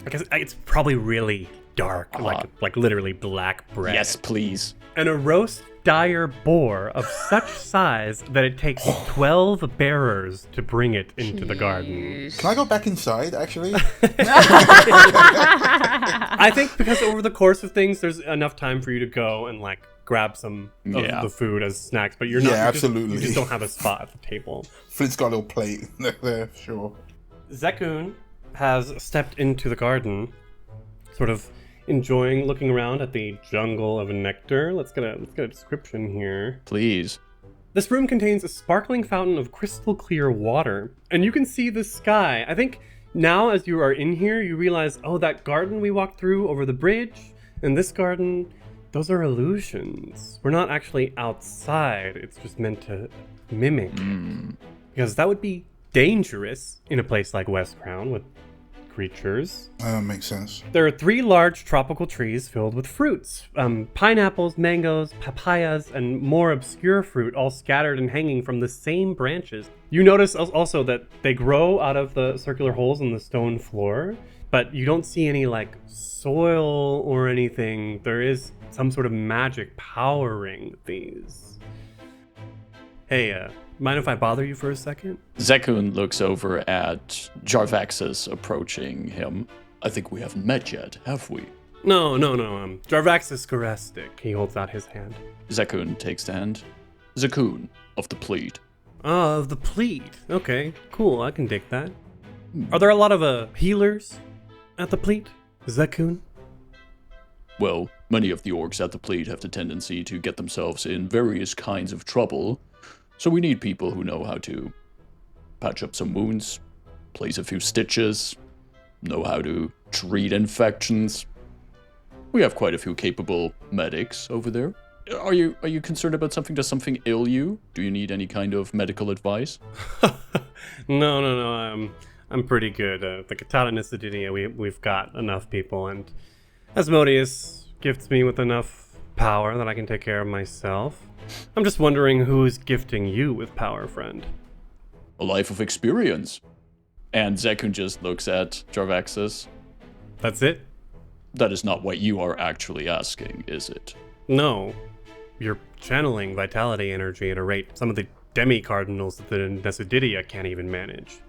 I guess it's probably really dark, like literally black bread. Yes, please. And a roast dire boar of such size that it takes 12 bearers to bring it into the garden. Can I go back inside, actually? I think because over the course of things, there's enough time for you to go and like grab some of the food as snacks, but you're not. Yeah, absolutely. You just don't have a spot at the table. Flint's got a little plate there, sure. Zekun has stepped into the garden, sort of enjoying looking around at the jungle of nectar. Let's get a description here. Please. This room contains a sparkling fountain of crystal clear water, and you can see the sky. I think now as you are in here, you realize, oh, that garden we walked through over the bridge, and this garden, those are illusions. We're not actually outside. It's just meant to mimic. Because that would be dangerous in a place like West Crown with creatures. Makes sense. There are 3 large tropical trees filled with fruits. Pineapples, mangoes, papayas, and more obscure fruit all scattered and hanging from the same branches. You notice also that they grow out of the circular holes in the stone floor, but you don't see any like soil or anything. There is some sort of magic powering these. Hey, mind if I bother you for a second? Zekun looks over at Jarvaxis approaching him. I think we haven't met yet, have we? No. Jarvaxis Gorestic. He holds out his hand. Zekun takes the hand. Zekun of the Plead. Of the Plead. Okay, cool. I can dig that. Are there a lot of healers at the Plead, Zekun? Well, many of the orcs at the Plead have the tendency to get themselves in various kinds of trouble. So we need people who know how to patch up some wounds, place a few stitches, know how to treat infections. We have quite a few capable medics over there. Are you concerned about something? Does something ail you? Do you need any kind of medical advice? No. I'm pretty good. The Katana Nisidinia, we've got enough people, and Asmodeus gifts me with enough power that I can take care of myself. I'm just wondering who's gifting you with power, friend. A life of experience. And Zekun just looks at Jarvaxis. That's it? That is not what you are actually asking, is it? No. You're channeling vitality energy at a rate some of the demi-cardinals that the Nesididia can't even manage.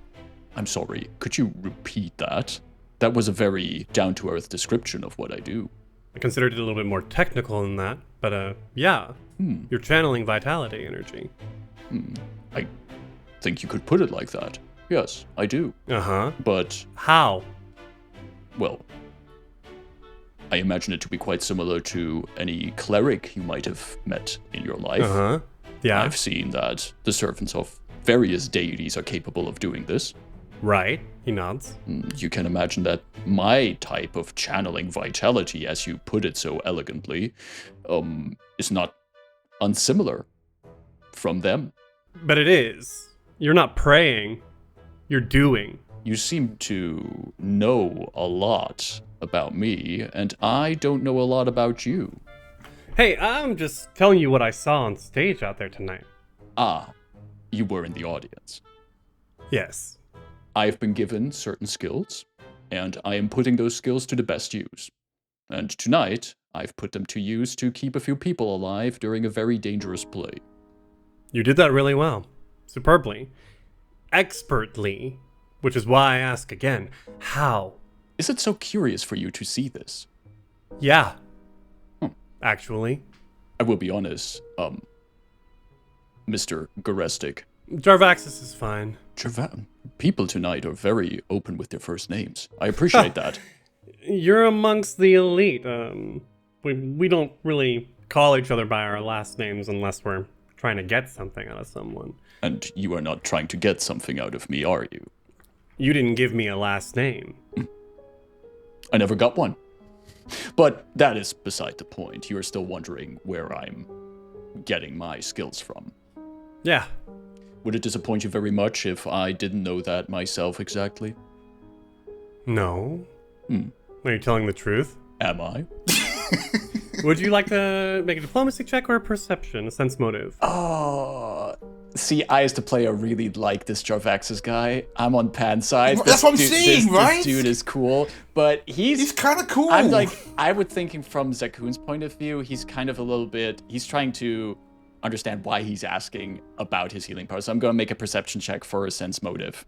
I'm sorry, could you repeat that? That was a very down-to-earth description of what I do. I considered it a little bit more technical than that, but yeah. You're channeling vitality energy. I think you could put it like that. Yes, I do. Uh-huh. But... how? Well, I imagine it to be quite similar to any cleric you might have met in your life. Uh-huh. Yeah. I've seen that the servants of various deities are capable of doing this. Right. He nods. You can imagine that my type of channeling vitality, as you put it so elegantly, is not unsimilar from them. But it is. You're not praying. You're doing. You seem to know a lot about me, and I don't know a lot about you. Hey, I'm just telling you what I saw on stage out there tonight. Ah, you were in the audience. Yes. I've been given certain skills, and I am putting those skills to the best use. And tonight, I've put them to use to keep a few people alive during a very dangerous play. You did that really well. Superbly. Expertly. Which is why I ask again, how? Is it so curious for you to see this? Yeah. Actually. I will be honest, Mr. Gorestic. Jarvaxis is fine. People tonight are very open with their first names. I appreciate that. You're amongst the elite. We don't really call each other by our last names unless we're trying to get something out of someone. And you are not trying to get something out of me, are you? You didn't give me a last name. I never got one. But that is beside the point. You are still wondering where I'm getting my skills from. Yeah. Would it disappoint you very much if I didn't know that myself exactly? No. Are you telling the truth? Am I? Would you like to make a diplomacy check or a perception, a sense motive? See, I as the player really like this Jarvax's guy. I'm on Pan's side. That's what I'm saying, right? This dude is cool, but he's kind of cool. I'm like, I would thinking from Zakun's point of view, he's kind of a little bit, he's trying to understand why he's asking about his healing power. So I'm going to make a perception check for a sense motive.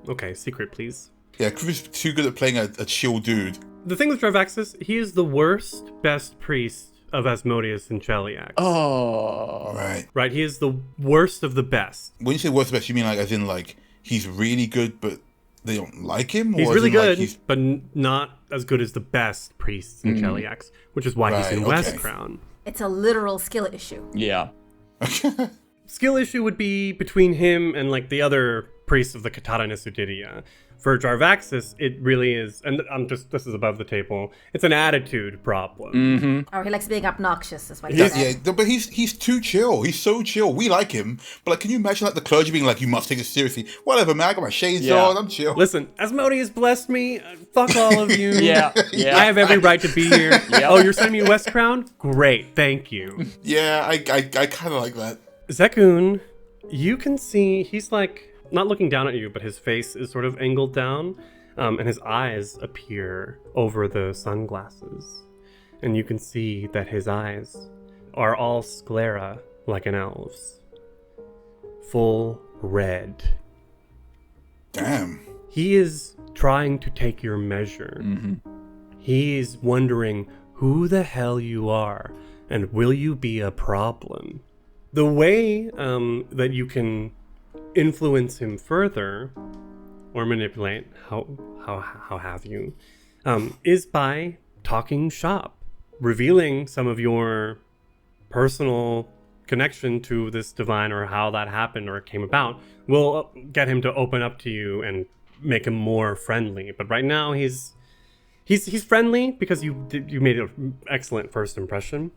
Okay, secret, please. Yeah, Crew's too good at playing a chill dude. The thing with Jarvaxis, he is the worst best priest of Asmodeus and Cheliax. Oh. Right, he is the worst of the best. When you say worst of the best, you mean like as in like he's really good, but they don't like him? He's or really as in, good, but not as good as the best priests in Cheliax, which is why he's in West Crown. It's a literal skill issue. Yeah. Skill issue would be between him and like the other priests of the Katana Nisudidia. For Jarvaxis, it really is, and this is above the table, it's an attitude problem. Or he likes being obnoxious, is what he said. Yeah, but he's too chill. He's so chill. We like him. But like, can you imagine like the clergy being like, you must take this seriously? Whatever, man, I got my shades on, I'm chill. Listen, Asmodeus blessed me. Fuck all of you. Yeah. I have every right to be here. Yep. Oh, you're sending me West Crown? Great, thank you. Yeah, I kind of like that. Zekun, you can see, he's like, not looking down at you, but his face is sort of angled down, and his eyes appear over the sunglasses. And you can see that his eyes are all sclera like an elf's. Full red. Damn. He is trying to take your measure. He is wondering who the hell you are, and will you be a problem? The way that you can influence him further or manipulate, how have you, is by talking shop, revealing some of your personal connection to this divine or how that happened or it came about will get him to open up to you and make him more friendly. But right now he's friendly because you made an excellent first impression.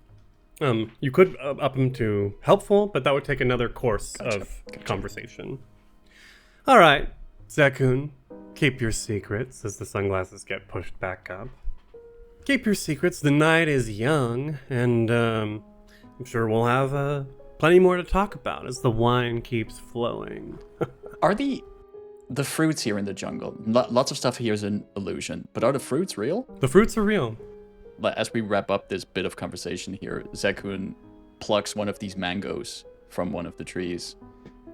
You could up him to helpful, but that would take another course of conversation. All right, Zekun, keep your secrets as the sunglasses get pushed back up. Keep your secrets. The night is young, and I'm sure we'll have plenty more to talk about as the wine keeps flowing. Are the fruits here in the jungle? Lots of stuff here is an illusion, but are the fruits real? The fruits are real. As we wrap up this bit of conversation here, Zekun plucks one of these mangoes from one of the trees,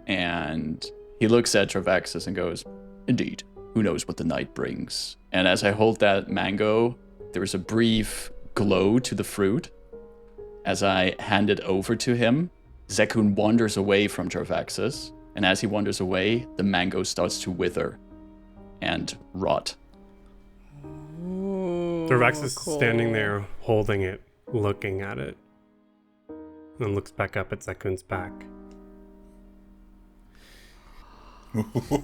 and he looks at Jarvaxis and goes, "Indeed, who knows what the night brings?" And as I hold that mango, there is a brief glow to the fruit. As I hand it over to him, Zekun wanders away from Jarvaxis, and as he wanders away, the mango starts to wither and rot. Jarvaxis is standing there, holding it, looking at it, and looks back up at Zekun's back.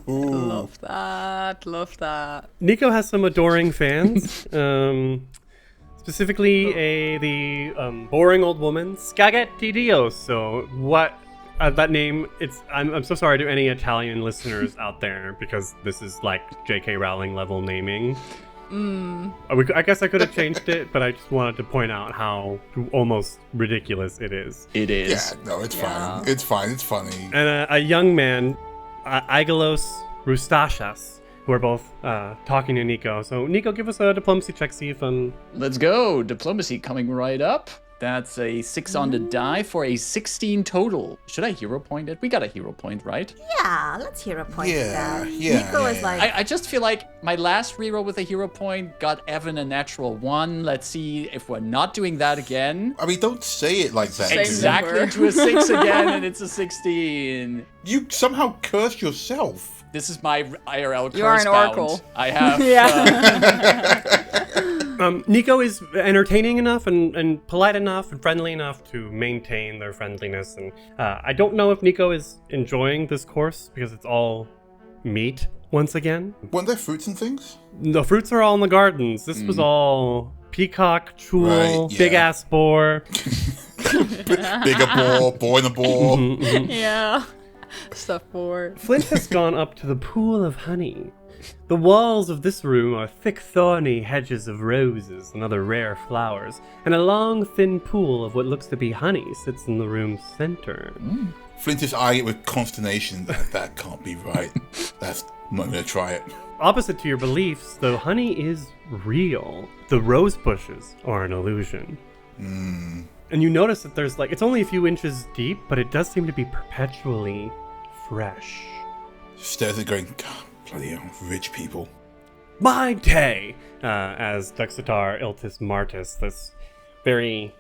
Love that. Nico has some adoring fans. Specifically, the boring old woman, Spaghetti Dios. So what? That name, I'm so sorry to any Italian listeners out there, because this is like J.K. Rowling level naming. I guess I could have changed it, but I just wanted to point out how almost ridiculous it is. It is. Yeah, no, it's fine. It's fine. It's funny. And a young man, Aigelos Roustachas, who are both talking to Nico. So Nico, give us a diplomacy check, see if Let's go. Diplomacy coming right up. That's a 6 on the die for a 16 total. Should I hero point it? We got a hero point, right? Yeah, let's hero point that. Yeah. Nico is like... I just feel like my last reroll with a hero point got Evan a natural 1. Let's see if we're not doing that again. I mean, don't say it like that. Exactly to a 6 again, and it's a 16. You somehow cursed yourself. This is my IRL curse. You are an bound. oracle. I have. Nico is entertaining enough and polite enough and friendly enough to maintain their friendliness. And I don't know if Nico is enjoying this course because it's all meat once again. Weren't there fruits and things? The fruits are all in the gardens. This was all peacock, chul, big ass boar. Bigger boar in a boar. Yeah. Stuff for. Flint has gone up to the pool of honey. The walls of this room are thick, thorny hedges of roses and other rare flowers, and a long, thin pool of what looks to be honey sits in the room's center. Flint is eyeing it with consternation. That can't be right. I'm not going to try it. Opposite to your beliefs, the honey is real. The rose bushes are an illusion. And you notice that there's it's only a few inches deep, but it does seem to be perpetually fresh. Stares at going, God, bloody hell, rich people. My day! As Duxitar Iltis Martis, this very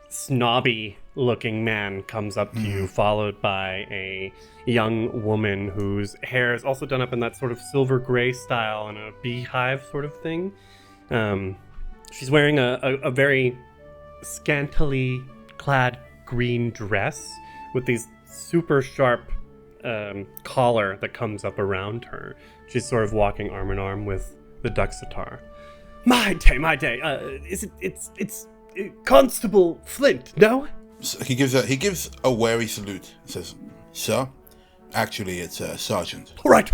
snobby-looking man comes up to you, followed by a young woman whose hair is also done up in that sort of silver gray style and a beehive sort of thing. She's wearing a very scantily clad green dress with these super sharp collar that comes up around her. She's sort of walking arm in arm with the Duxitar. My day. It's Constable Flint, no? So he gives a wary salute and says, Sir, actually it's Sergeant. Right.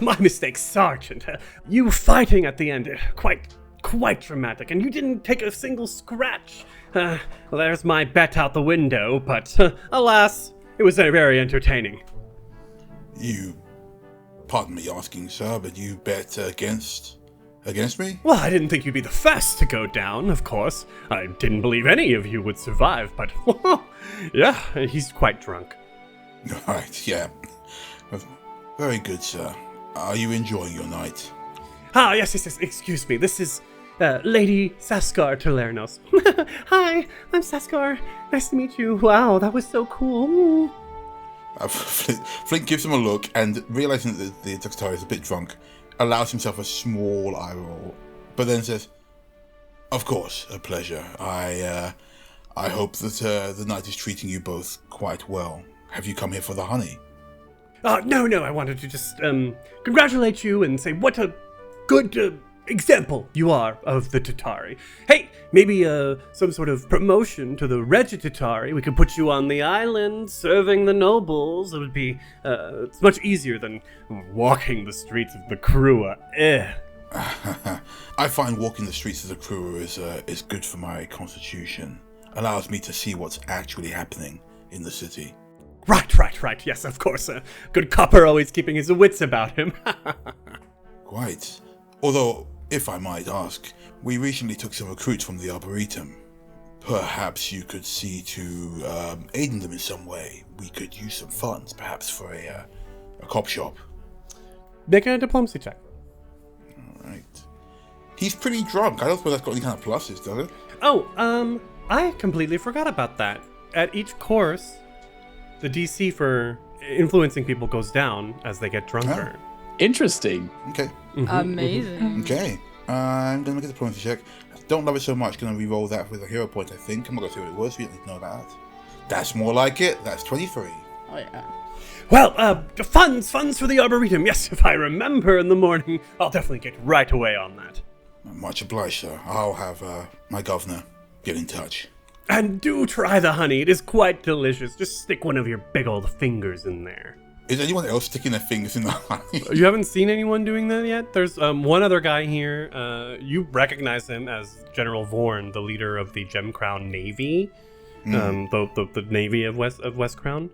My mistake, Sergeant. You fighting at the end, quite dramatic, and you didn't take a single scratch. Well, there's my bet out the window, but alas, it was very entertaining. You, pardon me asking, sir, but you bet against me? Well, I didn't think you'd be the first to go down, of course. I didn't believe any of you would survive, but yeah, he's quite drunk. Right, yeah. Very good, sir. Are you enjoying your night? Yes, excuse me. This is Lady Saskar Talernos. Hi, I'm Saskar. Nice to meet you. Wow, that was so cool. Flint gives him a look and, realizing that the Duxitar is a bit drunk, allows himself a small eye roll, but then says, Of course, a pleasure. I hope that the night is treating you both quite well. Have you come here for the honey? No, I wanted to just congratulate you and say what a good example you are of the Tatari. Hey, maybe some sort of promotion to the Regitatari. We could put you on the island serving the nobles. It would be it's much easier than walking the streets of the Krua. I find walking the streets of the Krua is good for my constitution. Allows me to see what's actually happening in the city. Right. Yes, of course. Good copper always keeping his wits about him. Quite. Although, if I might ask, we recently took some recruits from the Arboretum. Perhaps you could see to aiding them in some way. We could use some funds, perhaps for a cop shop. Make a diplomacy check. Alright. He's pretty drunk. I don't suppose that's got any kind of pluses, does it? Oh, I completely forgot about that. At each course, the DC for influencing people goes down as they get drunker. Oh. Interesting. Okay. Mm-hmm. Amazing. Okay. I'm going to make a diplomacy check. Don't love it so much. Going to re-roll that with a hero point, I think. I'm not going to say what it was. You don't need to know that. That's more like it. That's 23. Oh, yeah. Well, funds for the Arboretum. Yes, if I remember in the morning, I'll definitely get right away on that. Much obliged, sir. I'll have my governor get in touch. And do try the honey. It is quite delicious. Just stick one of your big old fingers in there. Is anyone else sticking their fingers in the honey? You haven't seen anyone doing that yet? There's one other guy here. You recognize him as General Vorn, the leader of the Gem Crown Navy. The Navy of West Crown.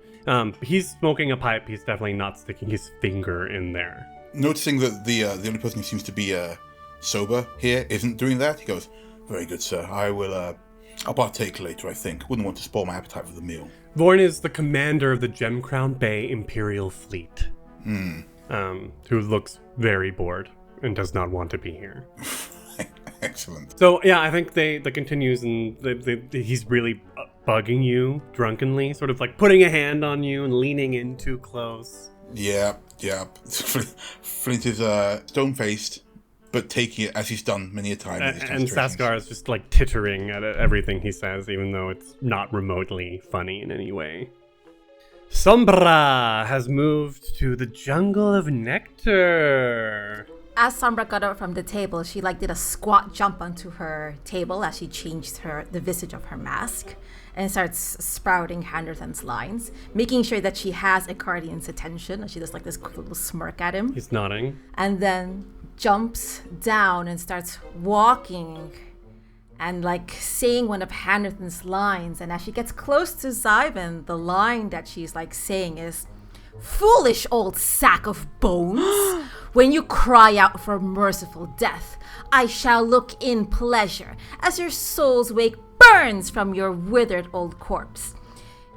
He's smoking a pipe. He's definitely not sticking his finger in there. Noticing that the only person who seems to be sober here isn't doing that, he goes, "Very good, sir. I'll partake later, I think. Wouldn't want to spoil my appetite for the meal." Vorn is the commander of the Gem Crown Bay Imperial Fleet, who looks very bored and does not want to be here. Excellent. So, yeah, I think that continues, and he's really bugging you drunkenly, sort of like putting a hand on you and leaning in too close. Yeah. Flint is stone-faced, but taking it as he's done many a time. And Saskar is just like tittering at everything he says, even though it's not remotely funny in any way. Sombra has moved to the Jungle of Nectar. As Sombra got up from the table, she did a squat jump onto her table as she changed the visage of her mask and starts sprouting Henderson's lines, making sure that she has Icardian's attention. And she does this quick little smirk at him. He's nodding. And then jumps down and starts walking and like saying one of Hannerton's lines. And as she gets close to Zyvan, the line that she's like saying is, "Foolish old sack of bones, when you cry out for merciful death, I shall look in pleasure as your soul's wake burns from your withered old corpse.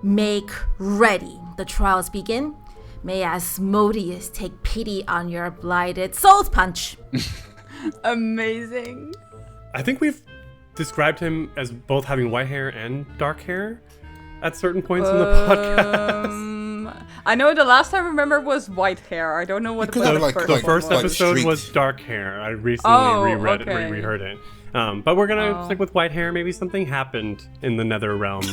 Make ready, the trials begin. May Asmodeus take pity on your blighted souls." Punch. Amazing. I think we've described him as both having white hair and dark hair at certain points in the podcast. I know the last time I remember was white hair. I don't know what the first episode was dark hair. I recently reheard it. But we're gonna stick with white hair. Maybe something happened in the nether realm.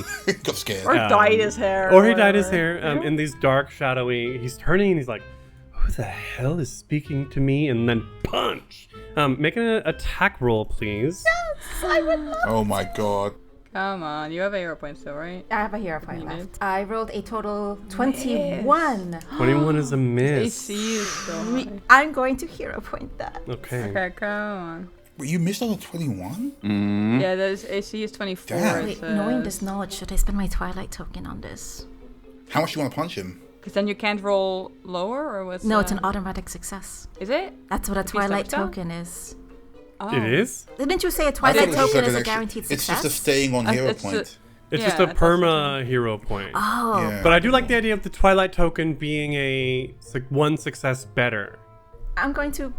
Got scared. Or dyed his hair. Or he dyed his hair. In these dark, shadowy. He's turning and he's like, "Who the hell is speaking to me?" And then punch. Make an attack roll, please. Yes, I would love Oh my god. Come on, you have a hero point still, right? I have a hero point left. I rolled a total 21. 21 is a miss. AC is so high. I'm going to hero point that. Okay. Okay, come on. Wait, you missed on the 21? Mm-hmm. Yeah, the AC is 24. Wait, knowing this knowledge, should I spend my Twilight token on this? How much do you want to punch him? Because then you can't roll lower, or what's No, it's an automatic success. Is it? That's what a If you Twilight stop? token is. Oh. It is? Didn't you say a I Twilight thought it was just token like is an a extra- guaranteed success? It's just a staying on hero it's point. It's Yeah, just a I thought so perma hero point. Oh. Yeah. But I do like the idea of the Twilight token being one success better. I'm going to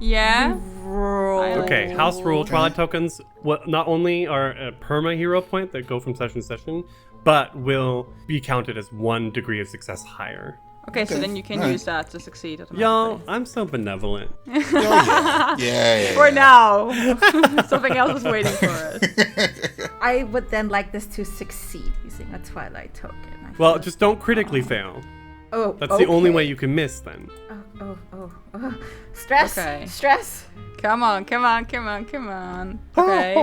roll. Okay, house rule. Twilight tokens not only are a perma hero point that go from session to session, but will be counted as 1 degree of success higher. Okay, so then you can Right. use that to succeed. Y'all, I'm so benevolent. Yeah. For now. Something else is waiting for us. I would then like this to succeed using a Twilight token. Well, just don't critically fail. Oh, That's the only way you can miss then. Oh. Stress. Okay. Stress. Come on. Okay,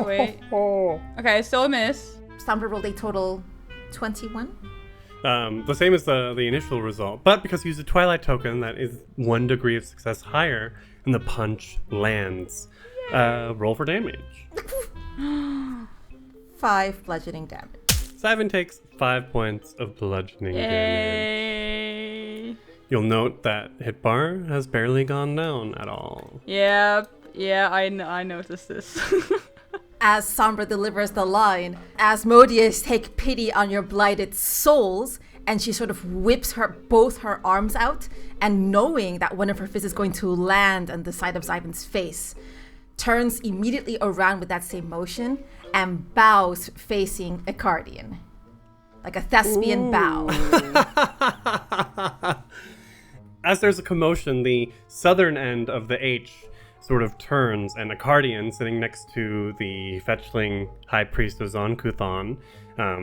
wait. Okay, still a miss. Sombra rolled a total 21. The same as the initial result, but because you use a Twilight token, that is 1 degree of success higher, and the punch lands. Roll for damage. 5 bludgeoning damage. Zyvan takes 5 points of bludgeoning damage. Yay. You'll note that hit bar has barely gone down at all. Yeah, I noticed this. As Sombra delivers the line, "Asmodeus, take pity on your blighted souls," and she sort of whips both her arms out, and knowing that one of her fists is going to land on the side of Zyvan's face, turns immediately around with that same motion and bows facing Icardian. Like a thespian bow. As there's a commotion, the southern end of the H sort of turns, and Icardian, sitting next to the fetchling high priest of Zonkuthon,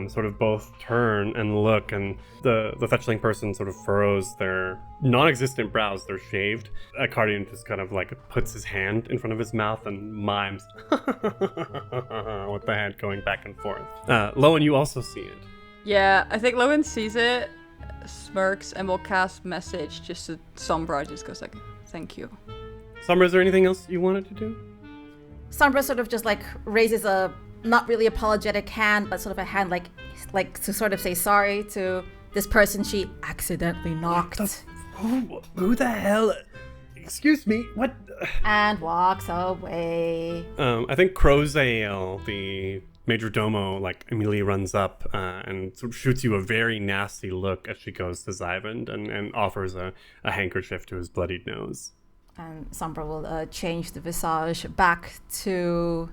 sort of both turn and look, and the fetchling person sort of furrows their non-existent brows. They're shaved. Icardian just kind of like puts his hand in front of his mouth and mimes with the hand going back and forth. Lowen, you also see it. Yeah, I think Lowen sees it, smirks, and will cast message just to Sombra, just goes like, "Thank you." Sombra, is there anything else you wanted to do? Sombra sort of just like raises a not really apologetic hand, but sort of a hand like to sort of say sorry to this person she accidentally knocked. Who the hell? Excuse me, what? And walks away. I think Crozael, the Major Domo, like immediately runs up and sort of shoots you a very nasty look as she goes to Zyvan and offers a handkerchief to his bloodied nose. And Sombra will change the visage back to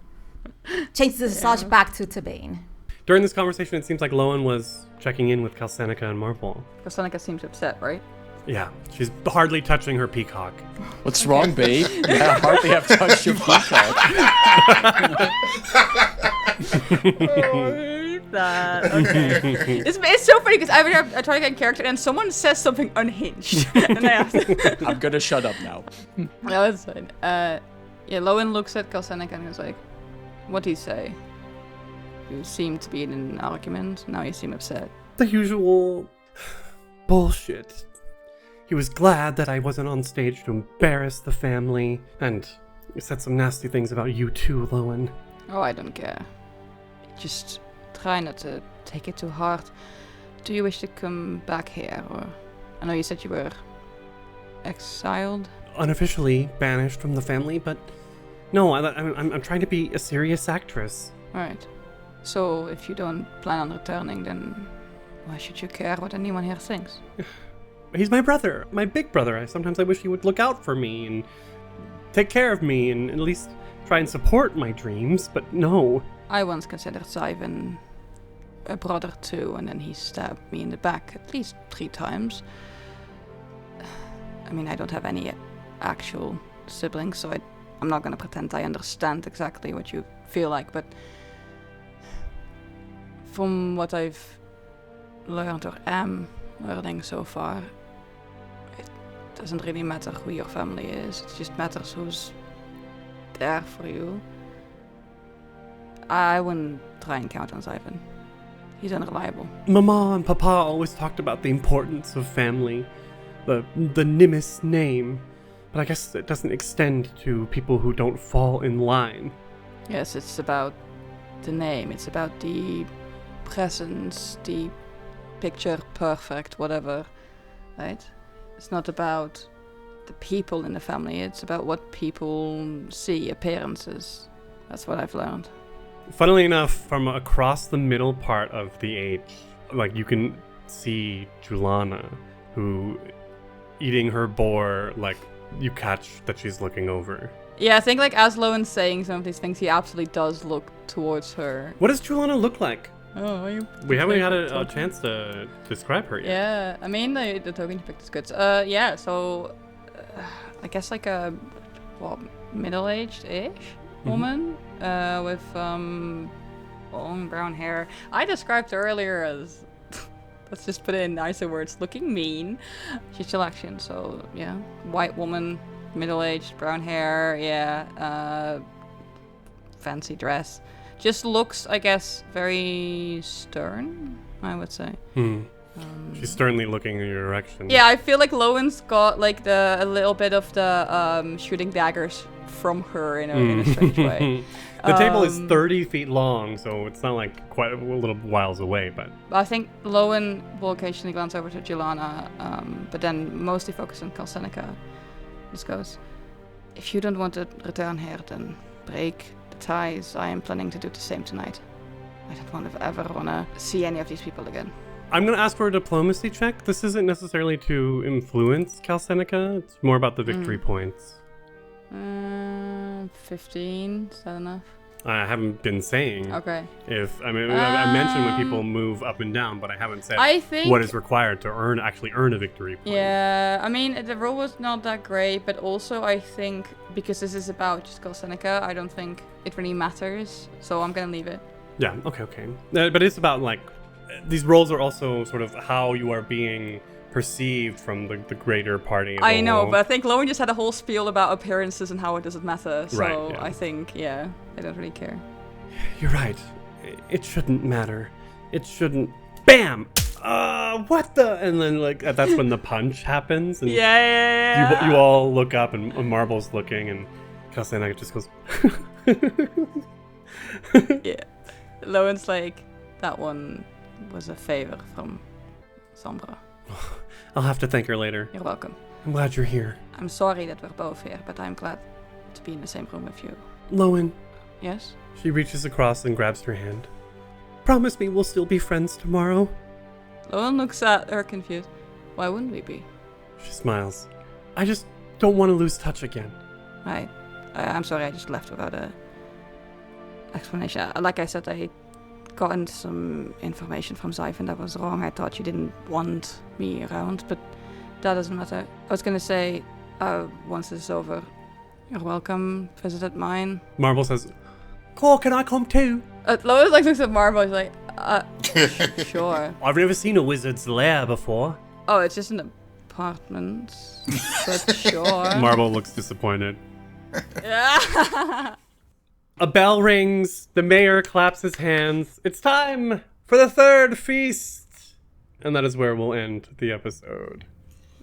Tabane. During this conversation, it seems like Lowen was checking in with Kalsenica and Marple. Kalsenica seems upset, right? Yeah, she's hardly touching her peacock. What's wrong, babe? I hardly have touched your peacock. That. Okay. It's so funny because I try to get a character and someone says something unhinged. And I have to I'm gonna shut up now. No, it's fine. Yeah, Lowen looks at Kalsenica and goes like, "What do you say? You seem to be in an argument. Now you seem upset." The usual bullshit. He was glad that I wasn't on stage to embarrass the family, and he said some nasty things about you too, Lowen. Oh, I don't care. just try not to take it too hard. Do you wish to come back here, or I know you said you were exiled? Unofficially banished from the family, but no, I'm trying to be a serious actress. Right. So if you don't plan on returning, then why should you care what anyone here thinks? He's my brother, my big brother. Sometimes I wish he would look out for me and take care of me and at least try and support my dreams, but no. I once considered Simon a brother too, and then he stabbed me in the back at least 3 times. I mean, I don't have any actual siblings, so I'm not going to pretend I understand exactly what you feel like, but from what I've learned or am learning so far, it doesn't really matter who your family is. It just matters who's there for you. I wouldn't try and count on Simon. He's unreliable. Mama and Papa always talked about the importance of family, the Nimbus name, but I guess it doesn't extend to people who don't fall in line. Yes, it's about the name. It's about the presence, the picture perfect, whatever, right? It's not about the people in the family. It's about what people see, appearances. That's what I've learned. Funnily enough, from across the middle part of the H, like you can see Julana, who eating her boar, like you catch that she's looking over. Yeah, I think like as Lowen's saying some of these things, he absolutely does look towards her. What does Julana look like? Oh, we haven't had a chance to describe her yet. Yeah, I mean the token you picked is good. Yeah, so I guess like a middle-aged-ish woman with long brown hair. I described her earlier as let's just put it in nicer words, looking mean. She's still action, so yeah, white woman, middle-aged, brown hair, yeah, fancy dress. Just looks, I guess, very stern, I would say. She's sternly looking in your direction. Yeah, I feel like Lowen's got like a little bit of the shooting daggers from her in a strange way. The table is 30 feet long, so it's not like quite a little whiles away, but I think Lowen will occasionally glance over to Julana, but then mostly focus on Kalsenica. This goes, if you don't want to return here, then break the ties. I am planning to do the same tonight. I don't ever want to see any of these people again. I'm going to ask for a diplomacy check. This isn't necessarily to influence Kalsenica. It's more about the victory points. 15, is that enough? I haven't been saying. Okay. I mentioned when people move up and down, but I haven't said what is required to actually earn a victory point. Yeah, I mean, the roll was not that great, but also I think because this is about just Kalsenica, I don't think it really matters, so I'm gonna leave it. Yeah, okay. But it's about, like, these roles are also sort of how you are being perceived from the greater party. I know, but I think Lowen just had a whole spiel about appearances and how it doesn't matter. So right, yeah. I think, yeah, I don't really care. You're right. It shouldn't matter. It shouldn't. Bam! What the? And then like that's when the punch happens. And yeah. You all look up and Marble's looking and Kalsenica just goes. Yeah. Lowen's like, that one was a favor from Sombra. I'll have to thank her later. You're welcome. I'm glad you're here. I'm sorry that we're both here, but I'm glad to be in the same room with you. Lowen. Yes? She reaches across and grabs her hand. Promise me we'll still be friends tomorrow. Lowen looks at her confused. Why wouldn't we be? She smiles. I just don't want to lose touch again. Right. I'm sorry I just left without a explanation. Like I said, I gotten some information from Zyphen that was wrong. I thought you didn't want me around, but that doesn't matter. I was gonna say, once this is over, you're welcome. Visited mine. Marble says, "Cool, can I come too?" Lois like looks at Marble. He's like, sure. I've never seen a wizard's lair before. Oh, it's just an apartment, but sure. Marble looks disappointed. A bell rings, the mayor claps his hands. It's time for the third feast! And that is where we'll end the episode.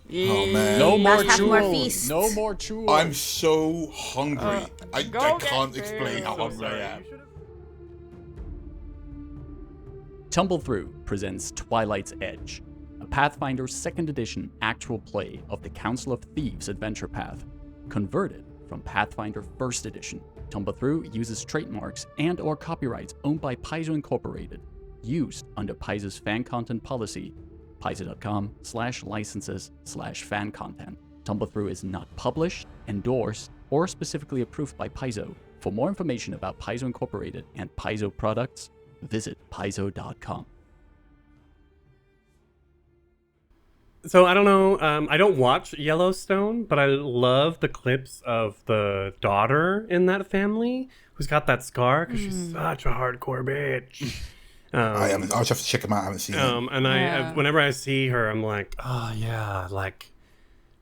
Oh man. No more Have more churros. feasts. No more churros. I'm so hungry. I can't explain how hungry I am. Tumble Through presents Twilight's Edge, a Pathfinder 2nd edition actual play of the Council of Thieves adventure path, converted from Pathfinder 1st edition. Tumble Through uses trademarks and or copyrights owned by Paizo Incorporated, used under Paizo's fan content policy, paizo.com/licenses/fan content. Tumble Through is not published, endorsed, or specifically approved by Paizo. For more information about Paizo Incorporated and Paizo products, visit paizo.com. So I don't know, I don't watch Yellowstone, but I love the clips of the daughter in that family who's got that scar because she's such a hardcore bitch. I'll just have to check them out. I haven't seen them. And whenever I see her, I'm like, oh yeah, like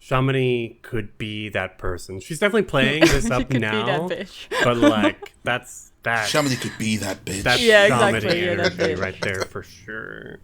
Shamini could be that person. She's definitely playing this up now, be that bitch. But like that's that. Shamini could be that bitch. That's Shamini energy right there for sure.